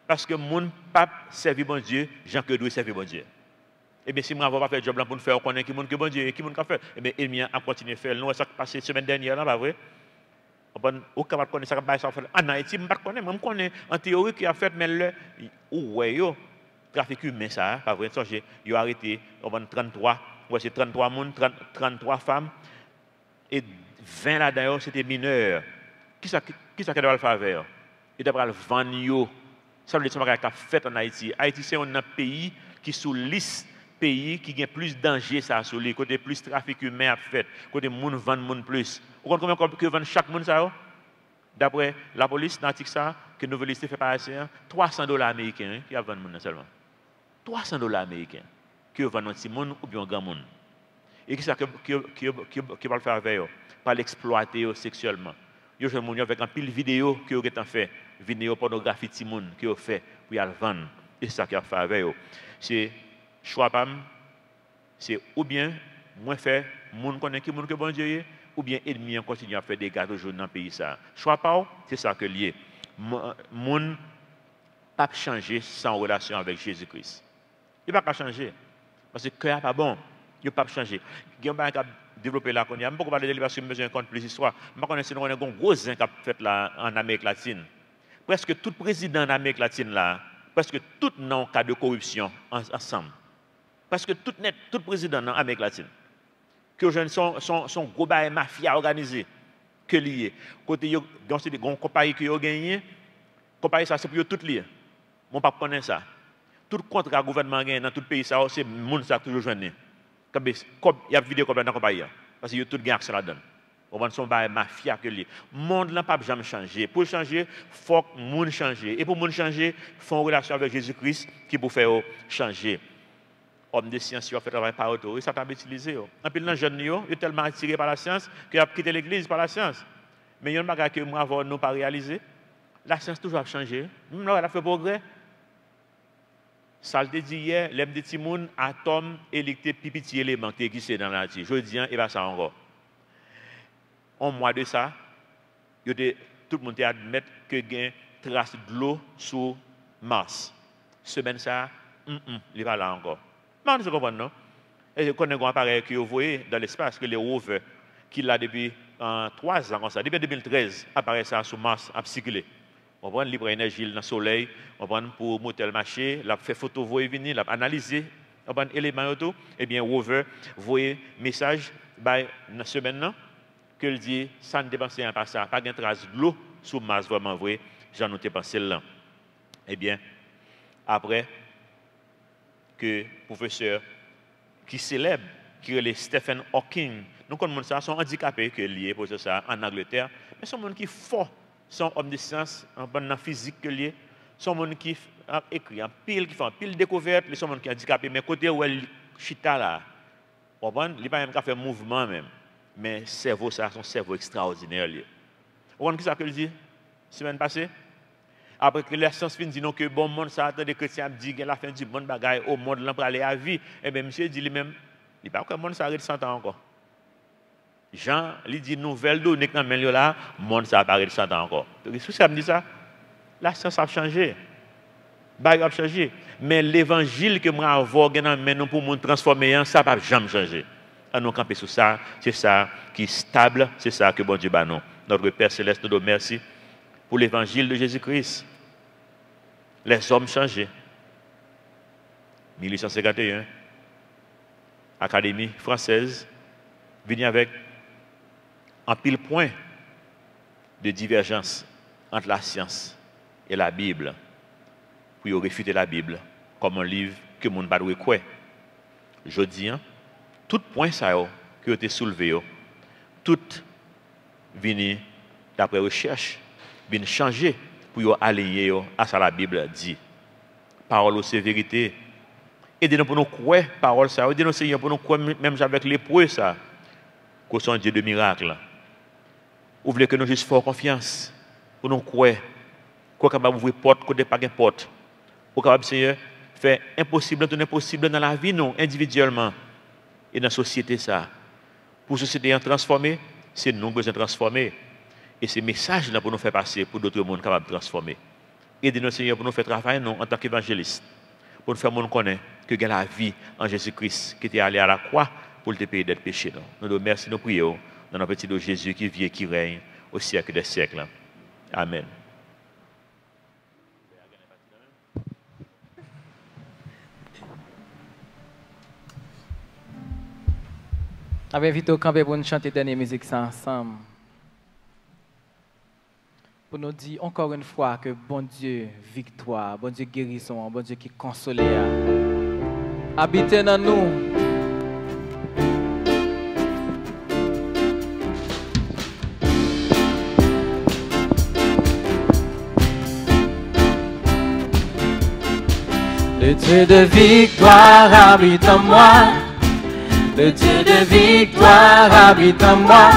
parce que mon pape servit bon Dieu, Jean que doit servir bon Dieu. Eh bien, si moi, je ne vais pas faire le job là pour nous faire connaître qui est bon Dieu et qui est fait, eh bien, il a continué à faire. Nous, ça qui passé la semaine dernière, là, pas vrai? Ou capable de connaître ça qui passé en Haïti, je ne connais pas. Je connais en théorie qui a fait, mais le, ouais, yo, trafic humain, ça, pas vrai? Ils ont arrêté, on va 33, ouais, c'est 33 personnes, 33 femmes, et 20 là-dedans, c'était mineurs. Qui ça doit le faire avec? Il doit le vendre. Ça veut dire que ça a fait en Haïti. Haïti, c'est un pays qui est sous liste pays qui a plus de danger ça sur lui, côté plus trafic humain à fait, côté moun vend moun plus. Vous comprenez combien que vend chaque monde ça? D'après la police, dans ça que nous liste fait passer $300 américains qui a vendu moun seulement. $300 américains qui vend un petit monde ou bien un grand monde. Et qui ça qui va le faire avec eux? Pas l'exploiter sexuellement. Yo jeune moun avec un pile vidéo que vous avez fait, vidéo pornographie petit monde qui ont fait pour y aller vendre. Et c'est ça qui a fait avec eux. C'est choix pam, c'est ou bien moins faire moun connaît qui moun que bon Dieu ou bien ennemi continue à faire des gâteaux toujours dans le pays ça. Choix pas, c'est ça que lié. Moun pas changer sans relation avec Jésus-Christ. Il pas changer parce que cœur pas bon, il pas changer. Guillaume pas développer là qu'on y a beaucoup parler de parce que besoin compte plus histoire. Moi connais c'est un gros zin qui a fait là en Amérique latine. Presque tout président en Amérique latine là, presque tout non cas de corruption ensemble. Parce que tout président dans l'Amérique latine, que jeunes sont gros bail mafia organisé, que lié. Côté yo dans des grands compagnies que yo gagné, compagnie ça c'est pour tout lié. Mon pas connaît ça. Tout contrat gouvernement gagne dans tout pays ça c'est monde ça toujours joindre. Comme il y a vidéo comme dans compagnie parce que yo tout gagne accès là-dedans. On va son bail mafia que lié. Monde là pas jamais changer. Pour changer, faut que monde changer et pour monde changer, faut une relation avec Jésus-Christ qui pour faire changer. Homme de science, qui a fait travail par auto, ça t'a utilisé. En plus, les jeunes, ils sont tellement attirés par la science qu'ils ont quitté l'église par la science. Mais il y a une chose que moi, nous n'avons pas réalisé. La science toujours a changé. Même là, elle a fait progrès. Ça le dit hier, l'aime de Timoun, atome, électé, petit élément qui existait dans la nature. Je dis, et bien ça encore. En mois de ça, tout le monde admet que il y a une trace de l'eau sur Mars. Semaine ça, il n'est pas là encore. Mais on se comprend, non? Et je connais un appareil que vous voyez dans l'espace, que les rovers, qui l'a depuis 3 ans, comme ça. Depuis 2013, appareil ça sur Mars, a circulé. On prend libre énergie dans le soleil, on prend pour motel marché, la fait photo, voyer venir, la analyser, on prend éléments auto, et bien rover, voyer message, dans la semaine, que le dit, ça ne dépense rien par ça, pas de trace de l'eau sur Mars, vraiment vrai, j'en ai pensé là. Eh bien, après, que professeur qui célèbre, qui est Stephen Hawking, nous connaissons ça, sont handicapés que liés pour ça en Angleterre, mais sont gens qui fort, sont hommes de science, en bonne physique que liés, sont gens qui écrit en pile, qui font pile découverte, ils sont gens qui sont handicapés, mais côté où elle chita là, on ne peut pas même faire mouvement même, mais cerveau ça, son cerveau extraordinaire. Vous comprenez ce que je dis semaine passée? Après que la science fin dit non que bon monde ça attend des chrétiens dit que la fin du monde bagaille au monde là pour aller à vie et bien monsieur dit lui-même il pas que monde ça arrête 100 ans encore. Jean lui dit nouvelle données quand même là monde ça arrête 100 ans encore. Qu'est-ce que ça me dit ça? La science a changé. Bagaille a changé mais l'évangile que moi avoir dans maintenant pour monde transformer ça pas jamais changer. À nous camper sur ça, c'est ça qui est stable, c'est ça que bon Dieu ba nous. Notre Père céleste nous donne merci pour l'évangile de Jésus-Christ. Les hommes changés. 1851, Académie française, vient avec un pile point de divergence entre la science et la Bible, pour réfuter la Bible comme un livre que mon pas doit croire. Je dis, tout point ça qui a été soulevé, tout vient d'après recherche, vient changer pour aligner à ce que la Bible dit. Parole c'est vérité. Aidez-nous pour nous croire parole ça. Aidez-nous Seigneur pour nous croire même avec l'épreuve ça. Que son Dieu de miracle. Vous voulez que nous juste faire confiance pour nous croire. Qu'on capable ouvrir porte côté pas de porte. Pour capable Seigneur faire impossible tout impossible dans la vie nous individuellement. Et dans la société, ça, pour la société transformée, c'est nous qui besoin de transformer. Et ce message là pour nous faire passer pour d'autres mondes capables de transformer. Aidez-nous, Seigneur, pour nous faire travailler nous, en tant qu'évangélistes, pour nous faire monde connaître que y a la vie en Jésus-Christ qui était allé à la croix pour le payer d'être péché. Nous nous remercions, nous prions dans notre petit nom Jésus qui vit et qui règne au siècle des siècles. Amen. Avec Vito Campé pour nous chanter dernière musique ça ensemble. Pour nous dire encore une fois que bon Dieu, victoire, bon Dieu guérison, bon Dieu qui console, habitez dans nous. Le Dieu de victoire habite en moi. Le Dieu de victoire habite en moi.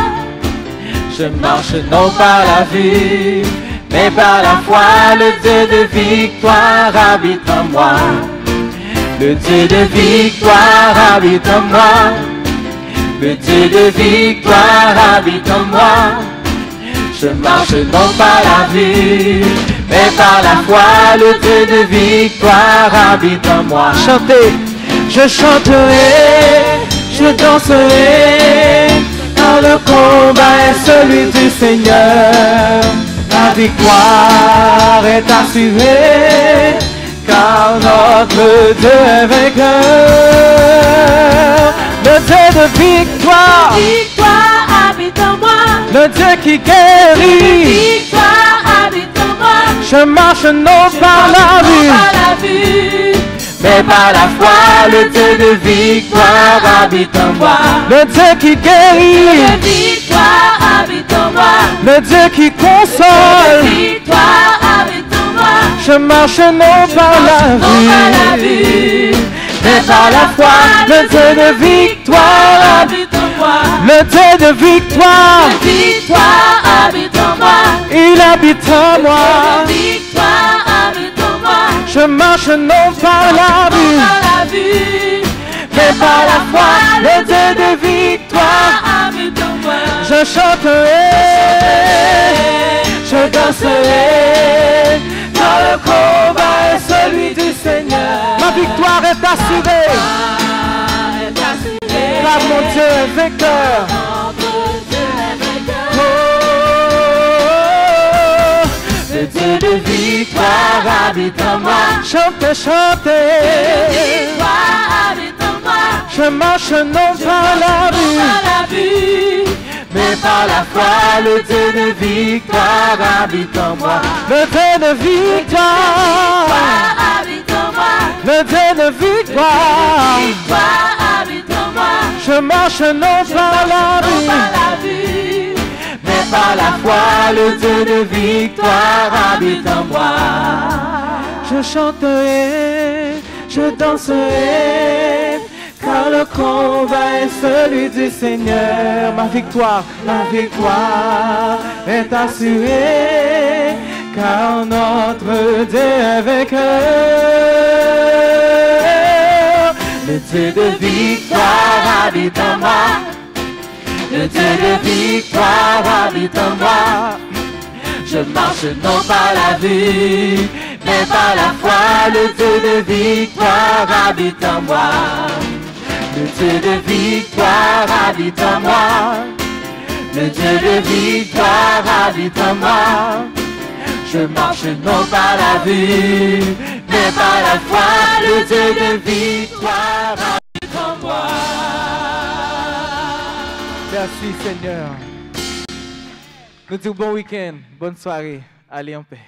Je marche non par la vue, mais par la foi. Le Dieu de victoire habite en moi. Le Dieu de victoire habite en moi. Le Dieu de victoire habite en moi. Je marche non par la vue, mais par la foi. Le Dieu de victoire habite en moi. Chantez, je chanterai, je danserai, car le combat est celui du Seigneur. La victoire est assurée, car notre Dieu est vainqueur. Le Dieu de victoire, Victoire habite en moi. le Dieu qui guérit. Victoire habite en moi. Je marche non par la vue, Par la vue, mais par la foi. Le Dieu de victoire habite en moi. Le Dieu qui guérit, le victoire habite en moi. le Dieu qui console. Victoire habite en moi. Je marche non par la Non par la vue, vue, mais par la foi. Le Dieu de victoire, habite en moi. le Dieu de victoire, Victoire habite en moi. il habite en moi. Victoire habite en moi. Je marche non par la Non vue, par la vue, mais par la foi. Le Dieu de victoire, habite en moi. je chanterai, je danserai, car le combat est celui du Seigneur. Ma victoire est assurée, car mon Dieu est vainqueur. Oh, le Dieu de victoire habite en moi. Chantez, chantez, Victoire habite en moi. je marche non par la vue, Par la vue, mais par la foi. Le Dieu de victoire habite en moi. Le Dieu de victoire, habite en moi. le Dieu de victoire. Victoire habite en moi. Je marche non par la Non par vue, la vue, mais par la foi. Le Dieu de victoire habite en moi. Je chanterai, je danserai, car le combat est celui du Seigneur. Ma victoire est assurée, car notre Dieu est vainqueur. Le Dieu de victoire habite en moi. Le Dieu de victoire habite en moi. Je marche non par la vue, mais par la foi. Le Dieu de victoire habite en moi. Le Dieu de victoire habite en moi. Le Dieu de victoire habite en moi. Je marche non par la vue, mais par la foi. Le Dieu de victoire habite en moi. Merci Seigneur. Nous disons bon week-end, bonne soirée. Allez en paix.